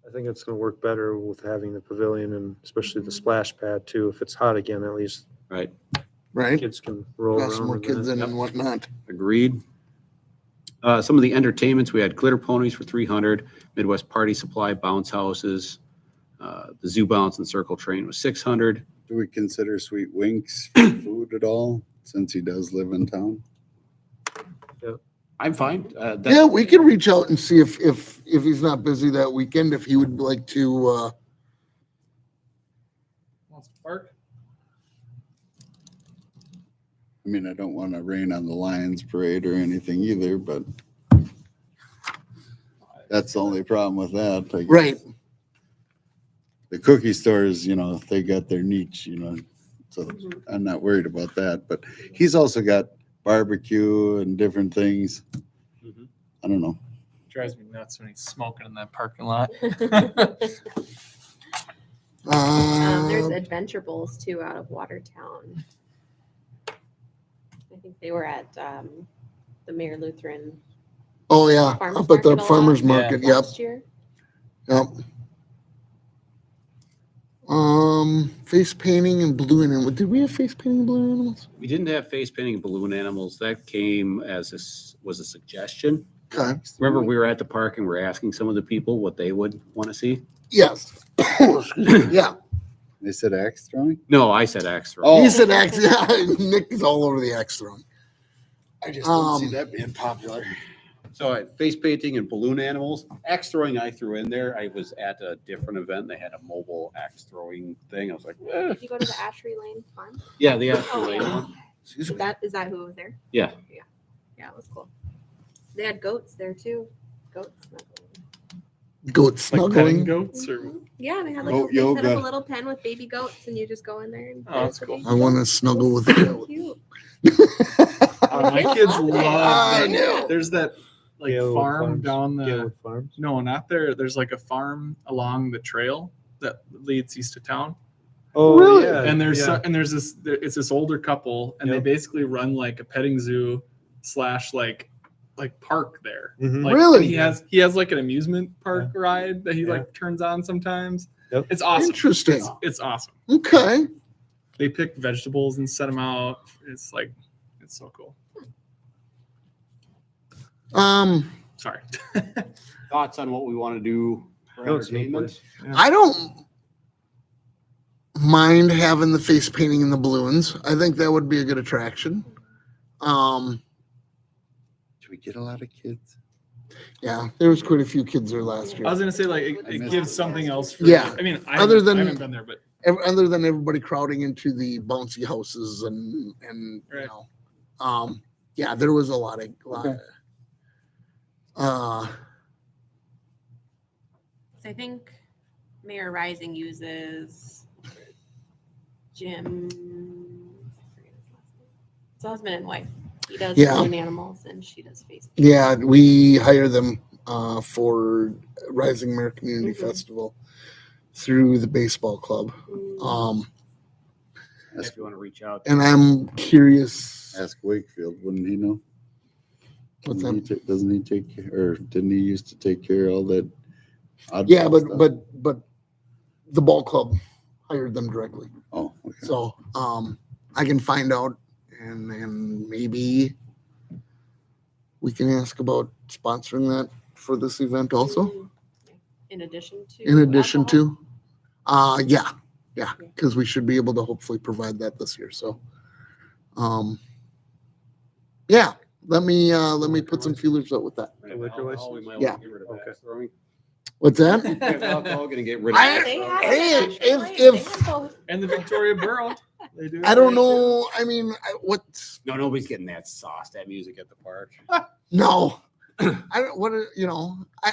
I think it's gonna work better with having the pavilion and especially the splash pad too. If it's hot again, at least Right, Right? kids can roll Got around. some more in kids that. in and whatnot. agreed. Some of the entertainments, we had glitter ponies for 300, Midwest Party Supply, bounce houses. The Zoo Bounce and Circle Train was 600. Do we consider Sweet Winks food at all, since he does live in town? I'm fine. Yeah, we could reach out and see if he's not busy that weekend, if he would like to mean, I don't want to rain on the Lions parade or anything either, but that's the only problem with that. I guess. Right. The cookie stores, they got their niche, so Mhm. I'm not worried about that. But he's also got barbecue and different things. Mhm. I don't know. Drives me nuts when he's smoking in that parking lot. There's Uh, adventure bowls too out of Watertown. I think they were at the Mayor Lutheran oh yeah, Farmers up at the market a lot. farmer's Yeah. market. Yep. last year. Yep. Face painting and balloon animals. Did we have face painting and balloon animals? We didn't have face painting and balloon animals. That came as was a suggestion. Okay. Remember, we were at the park and we're asking some of the people what they would want to see? Yes. Excuse me. Yeah. They said axe throwing? No, I said extra. Oh. He said X. Yeah. Nick is all over the X throwing. I just don't see that being popular. So face painting and balloon animals, axe throwing I threw in there. I was at a different event. They had a mobile axe throwing thing. I was like, Did you go to the Ashery Lane Farm? yeah, the axe Oh, throwing yeah. one. Excuse me. Is that who was there? Yeah. Yeah, it was cool. They had goats there too. Goats. Goat Like petting snuggling. goats or Mhm. Yeah, they had like Goat they set up yoga. a little pen with baby goats, and you just go in there and. Oh, play that's with the cool. baby I want to goats. snuggle with a So goat. cute. my kids love it. love I that. know. There's that like Galewood farm Farms. down the Galewood Farms. no, not there. There's like a farm along the trail that leads east of town. Oh, Really? yeah. And there's yeah. it's this older couple, and they Yep. basically run like a petting zoo / like park there. Mhm. Like, Really? and he has like an amusement park ride that he like turns on sometimes. Yep. It's awesome. Interesting. It's awesome. Okay. They pick vegetables and set them out. It's so cool. Sorry. Thoughts on what we want to do for No, it's a good entertainment? place. I don't mind having the face painting and the balloons. I think that would be a good attraction. Should we get a lot of kids? Yeah, there was quite a few kids there last I year. was gonna say like I it missed gives it something else. For, Yeah. I mean, Other than- I haven't been there, but Other than everybody crowding into the bouncy houses and Right. yeah, there was a lot. Okay. I think Mayor Rising uses Jim. I forget his last name. It's a husband and wife. He does Yeah. balloon animals, and she does face. Yeah, we hire them for Rising Mayor Community Mhm. Festival through the baseball club. Mm. If you want to reach out. And I'm curious. Ask Wakefield, wouldn't he know? What's Doesn't that? doesn't he take care, or didn't he used to take care of all that? Yeah, oddball but stuff? but the ball club hired them directly. Oh, okay. So I can find out and maybe we can ask about sponsoring that for this event also. Mm. In addition to. In addition alcohol? to, yeah, because we should be able to hopefully provide that this year. So, yeah, let me put some feelers out with that. liquor Alcohol, we might Yeah. want to get rid of Okay. axe throwing. What's that? We have alcohol, gonna get rid of. I- They have Hey, it, actually. if- They if- have both. and the Victoria Borough, they do. I don't know. I mean, what's No, nobody's getting that sauce, that music at the park. no? I don't. What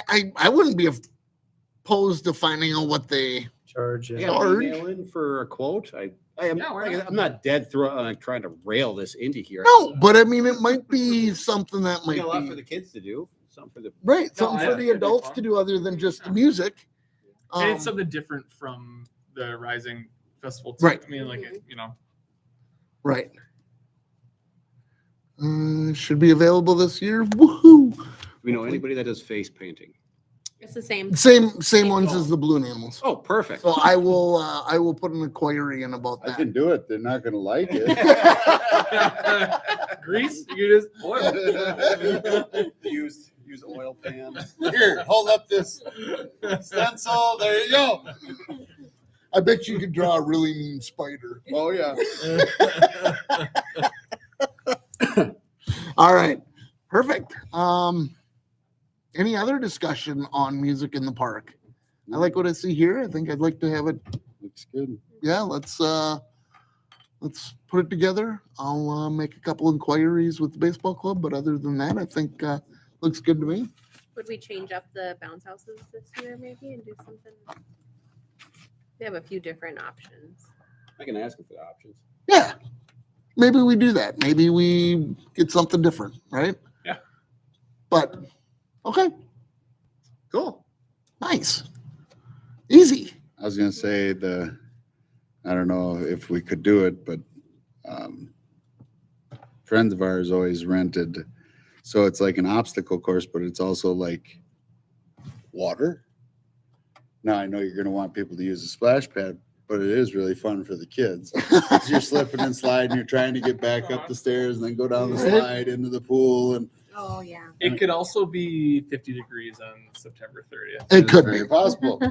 I wouldn't be opposed to finding out what they. Charge. I Yeah. got Hard. an email in for a quote. I am, Yeah, why not? I'm not dead trying to rail this into here. No, but I mean, it might be something that We might got a lot for be the kids to do, something for the. right. No, Something I- for the it'd be adults fun. to do other than just the Yeah. music. And it's something different from the Rising Festival. Too. Right. I mean, like you know, Right. Should be available this year. Woohoo! We know anybody that does face painting. It's the same. Same ones as the balloon animals. Oh, perfect. So I will put an inquiry in about I that. can do it. They're not gonna like it. grease. You just oil. use oil pan. Here, hold up this stencil. There you go. I bet you could draw a really mean spider. Oh, yeah. All right. Perfect. Any other discussion on music in the park? I like what I see here. I think I'd like to have it. Looks good. Yeah, let's put it together. I'll make a couple inquiries with the baseball club, but other than that, I think looks good to me. Would we change up the bounce houses this year maybe and do something? They have a few different options. I can ask him for the options. Yeah, maybe we do that. Maybe we get something different, right? Yeah. But okay, cool, nice, easy. I was gonna say I don't know if we could do it, but friends of ours always rented, so it's like an obstacle course, but it's also like water. Now I know you're gonna want people to use a splash pad, but it is really fun for the kids. 'Cause you're slipping and sliding, you're trying to get back up the stairs and then go down the slide into the pool, and Oh, yeah. It could also be 50 degrees on September 30th. It it's could be. very possible.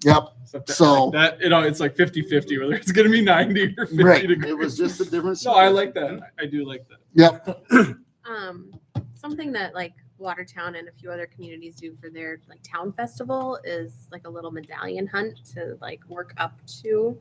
Yep. So that, it's like 50-50, whether it's going to be 90 or 50 Right. degrees. It was just a different. No, I like that. I do like that. Yep. Something that like Watertown and a few other communities do for their like town festival is like a little medallion hunt to like work up to.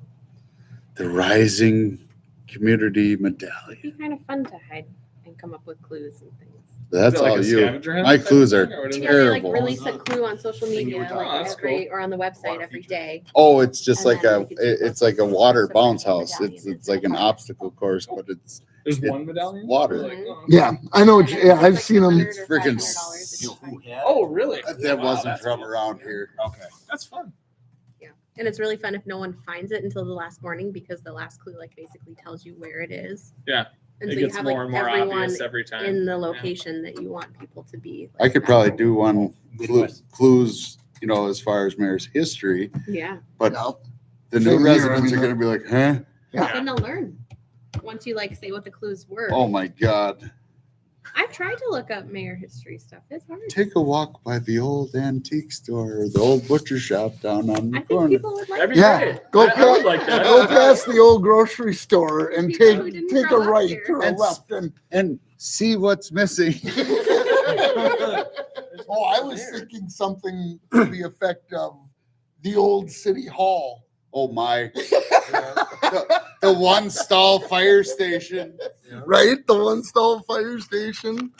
The Rising Community It'd be Medallion. kind of fun to hide and come up with clues and things. That's Is it like all a you. scavenger hunt My type clues are thing, or what is it? Yeah, they like terrible. release a clue on social Thing you were media, talking like about. That's every, cool. or on the website Water every feature. day. Oh, it's just And like then a, we could do it's like a water some bounce kind of house. medallion. It's like an obstacle course, but it's There's it- one medallion? water. Like, oh, okay. Yeah, I know. And Yeah, it's I've like seen them. $100 or freaking $500 if you find it. Oh, really? that Wow, wasn't that's from cool. around here. Okay. That's fun. And it's really fun if no one finds it until the last morning because the last clue like basically tells you where it is. Yeah. And It so you gets have more like and more everyone obvious every time. in the Yeah. location that you want people to be. I like, could at. probably do one Midwest. clues, as far as mayor's history, Yeah. but Yeah. the Same new here, residents I mean, are gonna be like, huh? Yeah. Then they'll learn once you like say what the clues were. Oh my God. I've tried to look up mayor history stuff. It's hard. Take a walk by the old antique store or the old butcher shop down on I the think corner. people would like That'd be it. Yeah, great. go I would like that. Go past the old grocery store and People take who didn't take a grow up right here. or a And- left and. And see what's missing. Oh, I was thinking something to the effect of the old city hall. Oh my. The one stall fire station. Right? The one stall fire station.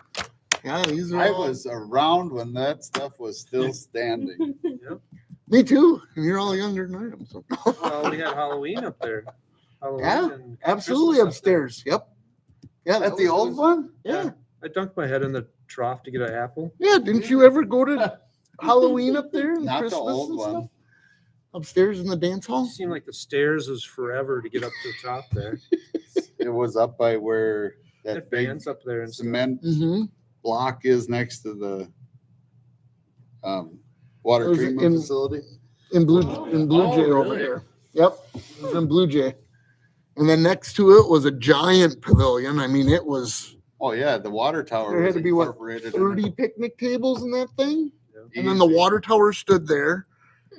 Yeah, these are I all- was around when that stuff was still standing. Me too. And you're all younger than I am. So. Well, we had Halloween up there. Halloween Yeah, and Absolutely Christmas up there. upstairs. Yep. Yeah, At that the was- old one? Yeah. I dunked my head in the trough to get an apple. Yeah. Didn't you ever go to Halloween up there and Not the Christmas old and one. stuff? Upstairs in the dance hall? It seemed like the stairs was forever to get up to the top there. It was up by where that That big fence up there and stuff. cement Mm-hmm. block is next to the water Was it treatment in- facility. In Blue Jay over really? there. Yep. It was in Blue Jay. And then next to it was a giant pavilion. I mean, it was Oh yeah, the water tower. There had was to be, what, incorporated in 30 picnic tables in that thing. it. And then the Easy. water tower stood there.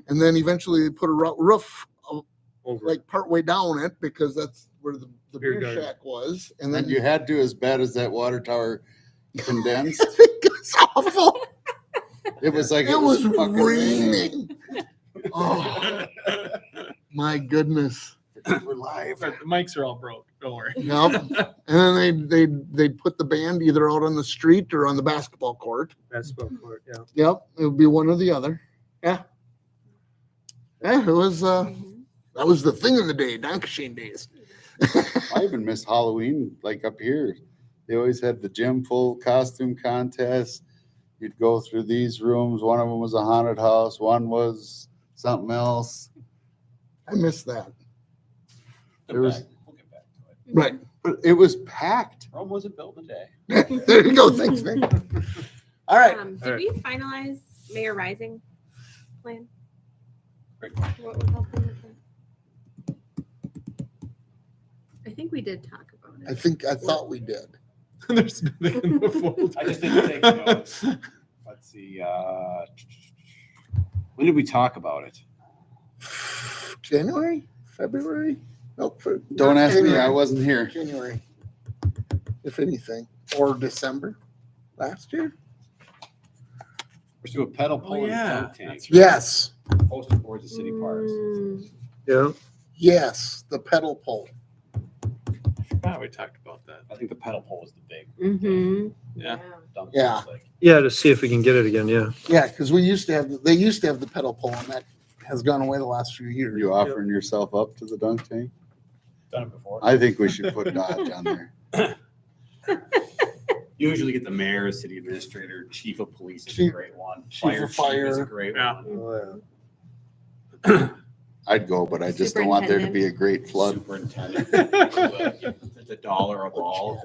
And then eventually they put a roof Over. like partway down it because that's where the Beer beer garden. shack was. And And then then you had to, as bad as that water tower condensed, it was awful. it was like It was fucking raining. Oh my goodness. We're live. But the mics are all broke. Don't worry. Yep. And then they'd put the band either out on the street or on the basketball court. Basketball court, yeah. Yep. It would be one or the other. Yeah. Yeah, it was Mhm. that was the thing of the day, Dankeschön days. I even missed Halloween, like up here. They always had the gym full costume contest. You'd go through these rooms. One of them was a haunted house. One was something else. I missed that. There was, We'll get back to it. Right. but it was packed. Rome wasn't built in a day. There you go. Thanks, Nick. All right. Did we finalize Mayor Rising plan? Great. What was helping with that? I think we did talk about I it. think I thought we did. There's nothing in the folder. I just didn't take notes. Let's see, when did we talk about it? January? February? Nope. Don't not ask me. I January. wasn't here. January. If anything. Or December last year? Let's do a pedal Oh, pole and yeah. dunk tank. That's right. Yes. Poster boards of city parks. Mm, Yeah. Yes. The pedal pole. I forgot Yeah, we talked about that. I think the pedal pole was the big Mm-hmm. Yeah. dump. Yeah. Like, Yeah, to see if we can get it again, yeah. Yeah, because they used to have the pedal pole, and that has gone away the last few years. Are you offering yourself up to the dunk tank? Done it before. I think we should put Dodge on there. Usually get the mayor, city administrator, chief of police is a Chief- great one. chief of Chief is fire. a great Yeah. one. I'd go, but I just don't want there to be a great flood. Superintendent. It's $1 a ball.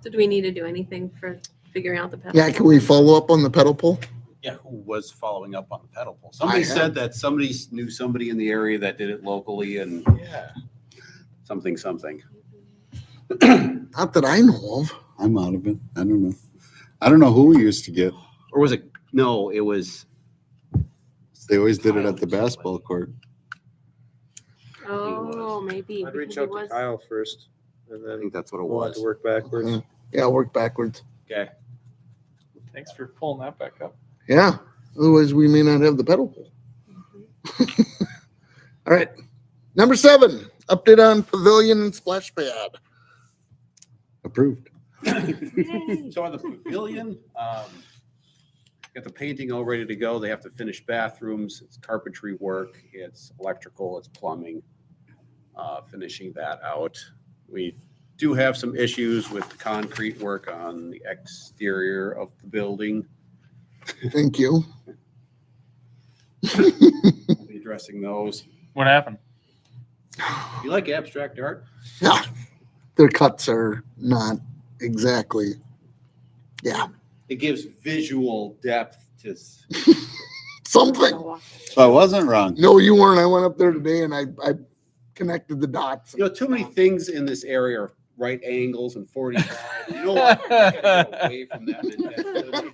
So do we need to do anything for figuring out the pedal? Yeah, can we follow up on the pedal pole? Yeah, who was following up on the pedal pole? Somebody I have. said that somebody knew somebody in the area that did it locally and something. Not that I know of. I'm out of it. I don't know. I don't know who we used to get. Or was it, no, it was, They always did it at the basketball court. Oh, maybe. I'd reach because it out to was- Kyle first and I then think that's what it we'll have was. to work backwards. Mhm. Yeah, work backwards. Okay. Thanks for pulling that back up. Yeah, otherwise we may not have the pedal pole. All right, number 7, update on pavilion and splash pad. Approved. So on the pavilion, got the painting all ready to go. They have to finish bathrooms. It's carpentry work. It's electrical. It's plumbing. Finishing that out. We do have some issues with the concrete work on the exterior of the building. Thank you. We'll be addressing those. What happened? You like abstract art? Yeah, their cuts are not exactly. Yeah, It gives visual depth to. something. So I wasn't wrong. No, you weren't. I went up there today and I connected the dots. You know, too many things in this area are right angles and 45. You know what? We gotta get away from that mentality.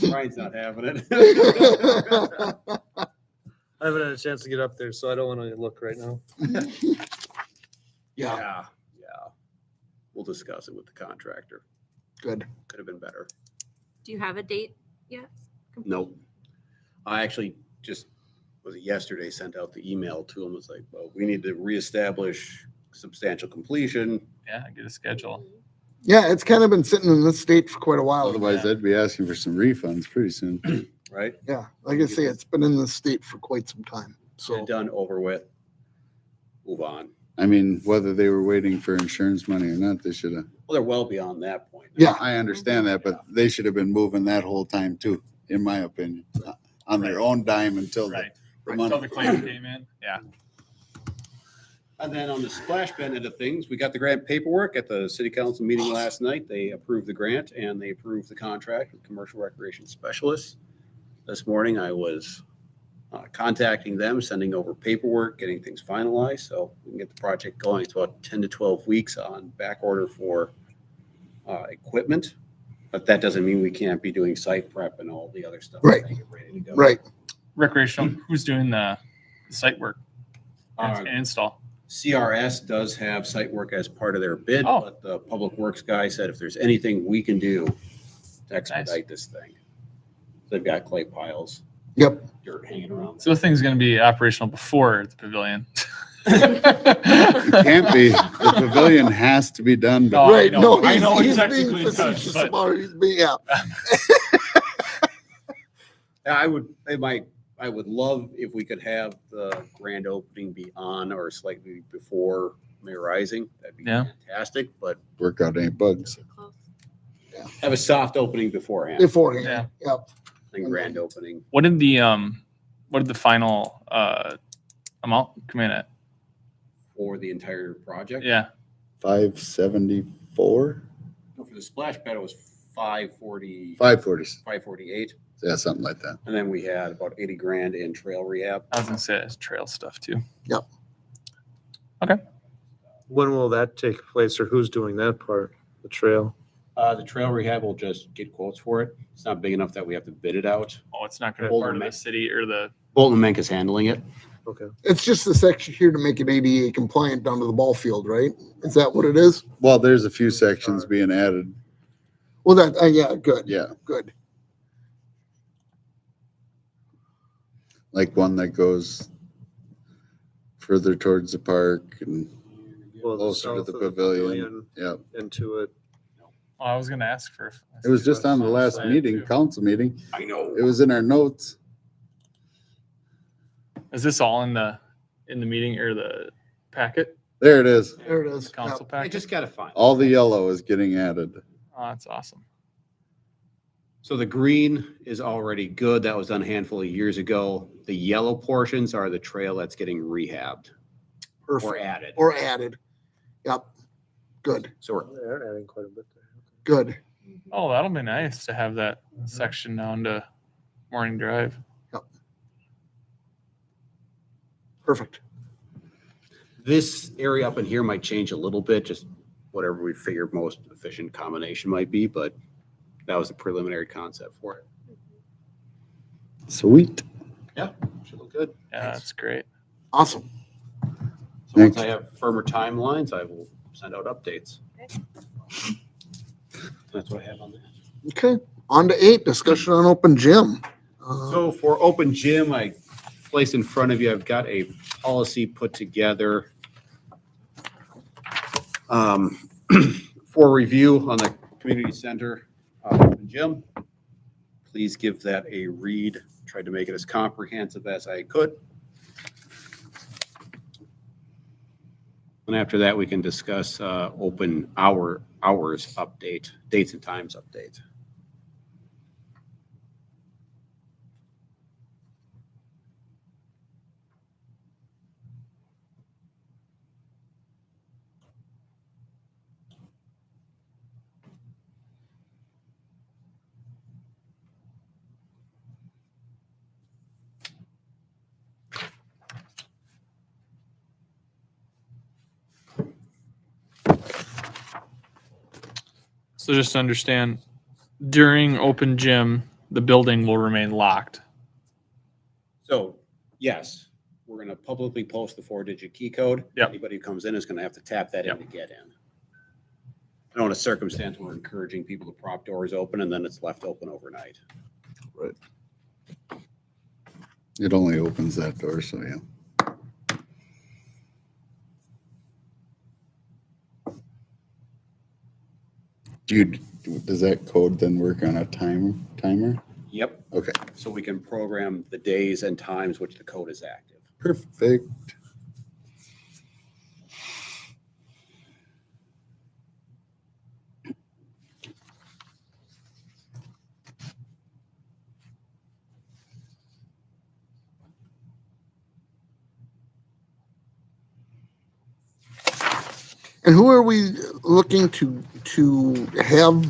Brian's not having it. I haven't had a chance to get up there, so I don't want to look right now. Yeah, Yeah. We'll discuss it with the contractor. good. Could have been better. Do you have a date yet? Nope. I actually just, was it yesterday, sent out the email to him. It's like, well, we need to reestablish substantial completion. Yeah, get a schedule. Yeah, it's kind of been sitting in this state for quite a while. Otherwise, I'd be asking for some refunds pretty soon. Right? Yeah, like I say, it's been in this state for quite some time. So Get done, over with. Move on. I mean, whether they were waiting for insurance money or not, they should have. Well, they're well beyond that point. Yeah. I understand that, but they should have been moving that whole time too, in my opinion, on their own dime until the Right. the Until money. the claim came in. Yeah. And then on the splash pad end of things, we got the grant paperwork at the city council meeting last night. They approved the grant and they approved the contract with commercial recreation specialists. This morning I was contacting them, sending over paperwork, getting things finalized, so we can get the project going. It's about 10 to 12 weeks on back order for equipment. But that doesn't mean we can't be doing site prep and all the other stuff. Right. to get ready to go. right. Recreational, who's doing the site work Uh, and install? CRS does have site work as part of their bid, Oh. but the public works guy said if there's anything we can do to expedite this thing. They've got clay piles, Yep. dirt hanging around. So the thing's going to be operational before the pavilion. It can't be. The pavilion has to be done. No, before- I Right. know- No, I know he's being technically it does, facetious but- about it. He's being, yeah. Yeah, I would love if we could have the grand opening be on or slightly before Mayor Rising. That'd be Yeah. fantastic, but Work out any bugs. Close. have a soft opening beforehand Beforehand. Yeah. Yep. and grand opening. What did the final amount come in at? For the entire project. Yeah. 574, No, for the splash pad, it was 540, 540. 548. Yeah, something like that. And then we had about 80 grand in trail rehab. I was going to say it's trail stuff too. When will that take place, or who's doing that part, the trail? The trail rehab will just get quotes for it. It's not big enough that we have to bid it out. Oh, it's not going to be Bolton part of the Mink. city or the. Bolton Mink is handling it. Okay. It's just the section here to make it ADA compliant down to the ball field, right? Is that what it is? Well, there's a few sections being added. Well, yeah, good. Yeah. Good. Like one that goes further towards the park and Well, closer to south the of pavilion. Yep. Into it. Oh, I was gonna ask for. It was just on the last Side meeting, too. council meeting. I know. It was in our notes. Is this all in the meeting or the packet? There it is. There it is. Council I packet? just gotta find. it. All the yellow is getting added. Oh, that's awesome. So the green is already good. That was done a handful of years ago. The yellow portions are the trail that's getting rehabbed or Perfect. added. Or added. Yep. Good, So we're They're adding quite a bit there. good. Oh, that'll be nice to have that section down to Morning Drive. Perfect. This area up in here might change a little bit, just whatever we figure most efficient combination might be, but that was the preliminary concept for it. Sweet. Yeah, should look good. Yeah, that's great. Awesome. So once Thanks. I have firmer timelines, I will send out updates. That's what I have on that. Okay. On to 8, discussion on open gym. So for open gym, I placed in front of you, I've got a policy put together for review on the community center open gym. Please give that a read. Tried to make it as comprehensive as I could. And after that, we can discuss open hours update, dates and times update. So just to understand, during open gym, the building will remain locked. So, yes, we're gonna publicly post the 4-digit key code. Yep. Anybody who comes in is gonna have to tap that in Yep. to get in. I know in a circumstance, we're encouraging people to prop doors open and then it's left open overnight. It only opens that door, so yeah. Does that code then work on a timer? Yep, Okay, so we can program the days and times which the code is active. perfect. And who are we looking to have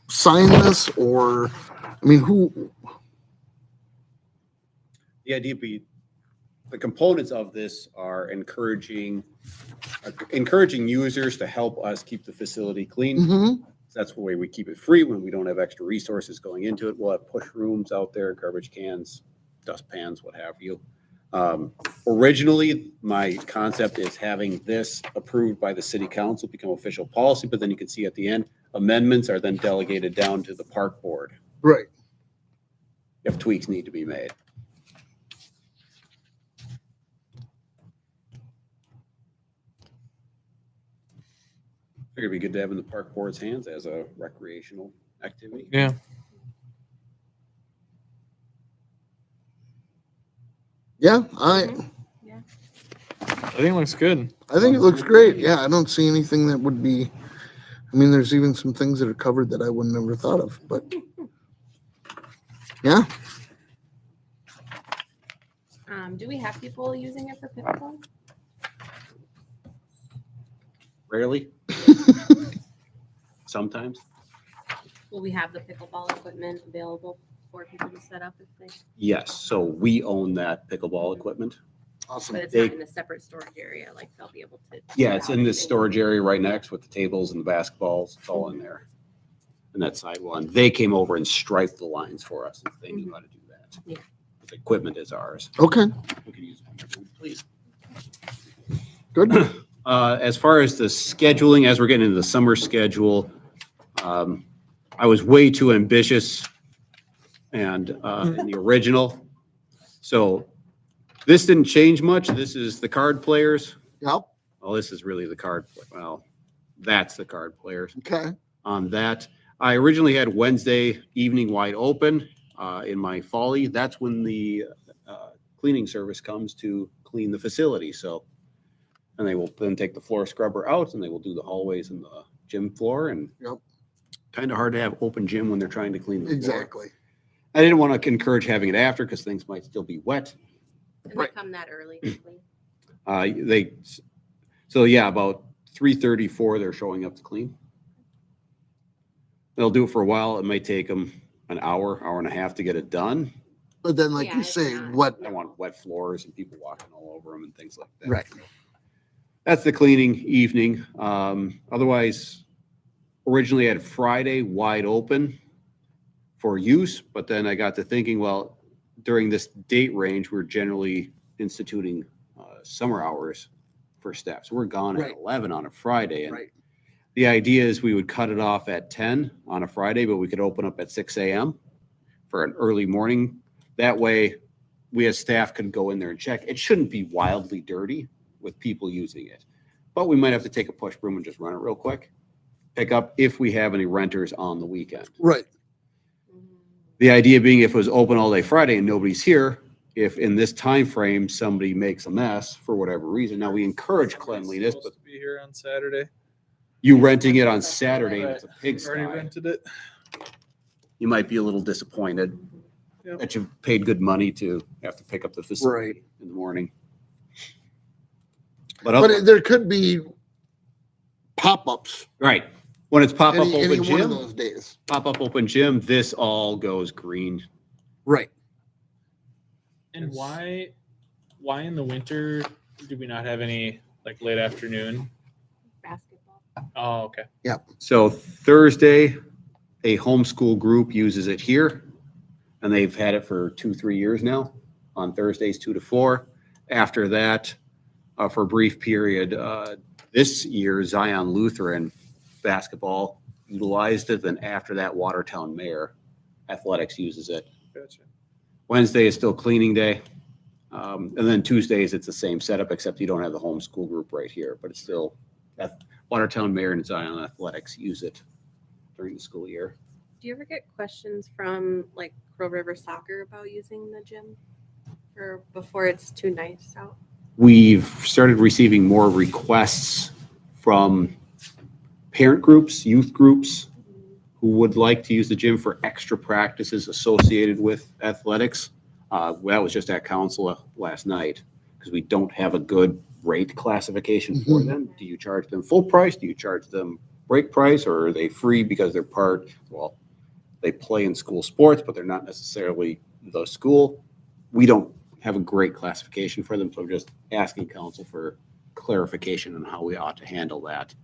sign this, or, I mean, who, The idea be, the components of this are encouraging users to help us keep the facility clean. Mhm. That's the way we keep it free when we don't have extra resources going into it. We'll have push rooms out there, garbage cans, dustpans, what have you. Originally, my concept is having this approved by the city council, become official policy, but then you can see at the end, amendments are then delegated down to the park board Right. if tweaks need to be made. Figured it'd be good to have in the park board's hands as a recreational activity. Yeah. Yeah, I think it looks good. I think it looks great. Yeah, I don't see anything that would be, I mean, there's even some things that are covered that I wouldn't have ever thought of, but yeah. Do we have people using it for pickleball? Rarely. Sometimes. Will we have the pickleball equipment available for people to set up if they, Yes, so we own that pickleball equipment. Awesome. but it's They- not in a separate storage area, like they'll be able to. Yeah, it's in this storage area right next with the tables and the basketballs. It's all in there. And that side one, they came over and striped the lines for us if they knew how to do that. Yeah. The equipment is ours. Okay, We can use it, please. good. As far as the scheduling, as we're getting into the summer schedule, I was way too ambitious and in the original. So This didn't change much. This is the card players. Yep, Well, this is really the card, well, that's the card players. okay, On that, I originally had Wednesday evening wide open in my folly. That's when the cleaning service comes to clean the facility, so. And they will then take the floor scrubber out and they will do the hallways and the gym floor and Yep. kind of hard to have open gym when they're trying to clean the floor. exactly. I didn't want to encourage having it after because things might still be wet. And Right. they come that early. usually. So yeah, about 3:34, they're showing up to clean. They'll do it for a while. It may take them an hour, hour and a half to get it done. But then, like Yeah, you it's say, not- what, I don't want wet floors and people walking all over them and things like that. right, That's the cleaning evening. Otherwise, originally I had Friday wide open for use, but then I got to thinking, well, during this date range, we're generally instituting summer hours for staff. So we're gone Right. at 11 on a Friday. And right, the idea is we would cut it off at 10 on a Friday, but we could open up at 6 a.m. for an early morning. That way, we as staff could go in there and check. It shouldn't be wildly dirty with people using it, but we might have to take a push broom and just run it real quick. Pick up if we have any renters on the weekend. right, The idea being if it was open all day Friday and nobody's here, if in this time frame somebody makes a mess for whatever reason, now we encourage cleanliness, but Supposed to be here on Saturday. you renting it on Saturday and it's a Already pigsty, rented it. you might be a little disappointed Yep. that you've paid good money to have to pick up the facility right. in the morning. But there could be pop-ups Right, when it's pop-up any open one of gym, those days. pop-up open gym, this all goes green. Right. And why in the winter do we not have any like late afternoon? Basketball. Oh, okay. So Thursday, a homeschool group uses it here, and they've had it for 2-3 years now, on Thursdays 2 to 4. After that, for a brief period, this year Zion Lutheran basketball utilized it, then after that Watertown Mayor Athletics uses it. Gotcha. Wednesday is still cleaning day. And then Tuesdays, it's the same setup, except you don't have the homeschool group right here, but it's still, Watertown Mayor and Zion Athletics use it during the school year. Do you ever get questions from like Crow River Soccer about using the gym or before it's too nice out? We've started receiving more requests from parent groups, youth groups, who would like to use the gym for extra practices associated with athletics. That was just at council last night, because we don't have a good rate classification for them. Do you charge them full price? Do you charge them break price, or are they free because they're they play in school sports, but they're not necessarily the school? We don't have a great classification for them, so I'm just asking council for clarification on how we ought to handle that.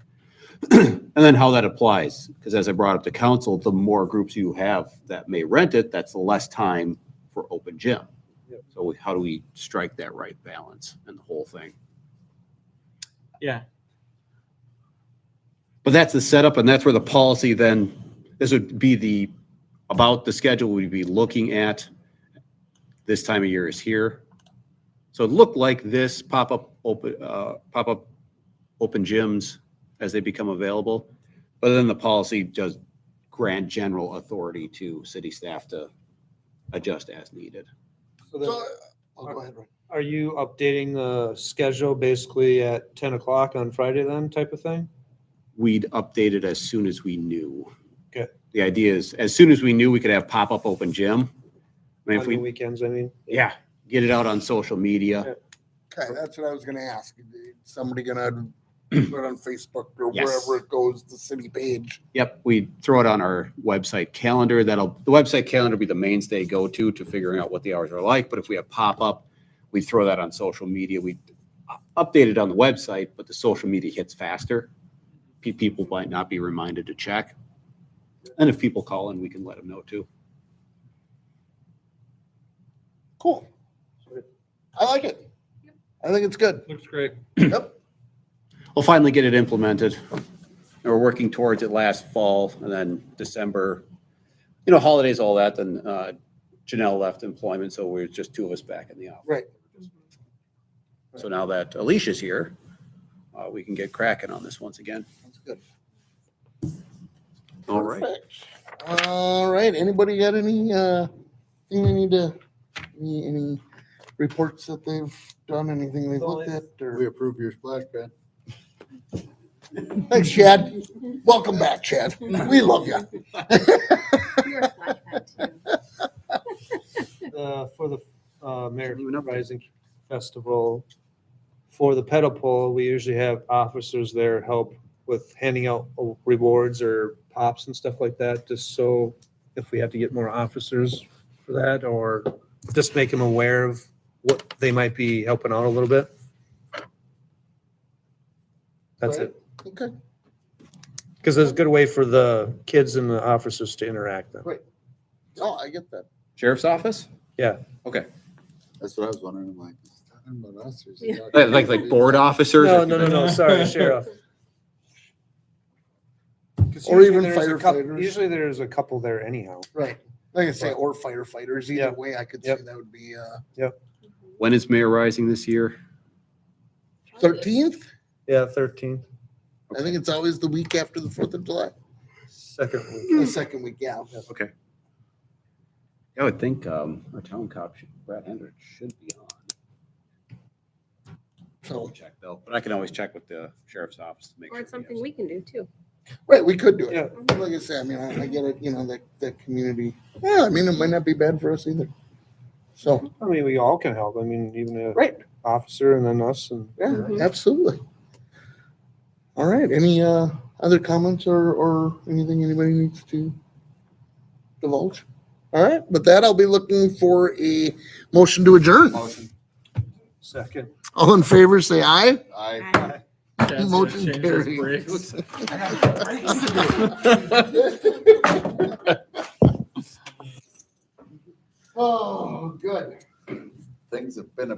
And then how that applies, because as I brought up to council, the more groups you have that may rent it, that's the less time for open gym. So how do we strike that right balance in the whole thing? Yeah. But that's the setup, and that's where the policy then, this would be about the schedule we'd be looking at. This time of year is here. So it looked like this pop-up open gyms as they become available. But then the policy does grant general authority to city staff to adjust as needed. So then, So, go ahead, Ron. are you updating the schedule basically at 10 o'clock on Friday then, type of thing? We'd update it as soon as we knew. Okay. The idea is, as soon as we knew we could have pop-up open gym. I mean, if On the we, weekends, I mean. yeah, get it out on social media. Okay, that's what I was gonna ask. Somebody gonna put it on Facebook or Yes. wherever it goes, the city page. Yep, we throw it on our website calendar. The website calendar will be the mainstay go-to to figuring out what the hours are like. But if we have pop-up, we throw that on social media. We update it on the website, but the social media hits faster. People might not be reminded to check. And if people call in, we can let them know too. Cool. I like it. I think it's good. Looks great. Yep. We'll finally get it implemented. And we're working towards it last fall, and then December, holidays, all that, then Janelle left employment, so we're just two of us back in the office. Right. So now that Alicia's here, we can get cracking on this once again. That's good. All right. Perfect. All right, anybody got any, thing they need to, any reports that they've done, anything they've looked at, We or? approve your splash pad. Thanks, Chad. Welcome back, Chad. We love you. You're a splash pad too. For the Mayor Rising Festival, for the pedal pole, we usually have officers there help with handing out rewards or pops and stuff like that, just so if we have to get more officers for that, or just make them aware of what they might be helping out a little bit. That's it. Okay. Because it's a good way for the kids and the officers to interact then. Oh, I get that. Sheriff's Office? Yeah. Okay. That's what I was wondering. I'm like, is he talking about us or is he Yeah. talking Like about- board officers? No, sorry, Sheriff. 'Cause Or usually even there's a couple- firefighters. Usually there's a couple there anyhow. Right. Like I say, or firefighters, either Yep. way, I could say Yep. that would be, When is Mayor Rising this year? 13th. Yeah, 13th, I think it's always the week after the 4th of July. second week. The second week, yeah. Okay. I would think our town cop, Brad Hendricks, should be on. So, Check though, but I can always check with the sheriff's office to make sure. Or it's he has something we can do too. right, we could do it. Yeah. Like I said, I mean, I get it, that community. Yeah, I mean, it might not be bad for us either. So, I mean, we all can help. I mean, even a right. officer and then us and. Yeah, Mhm. absolutely. All right, any other comments or anything anybody needs to divulge? All right, with that, I'll be looking for a motion to adjourn. Motion. Second. All in favor, say aye. Aye. Chad's gonna Motion change his carries. brakes. Oh, good. Things have been a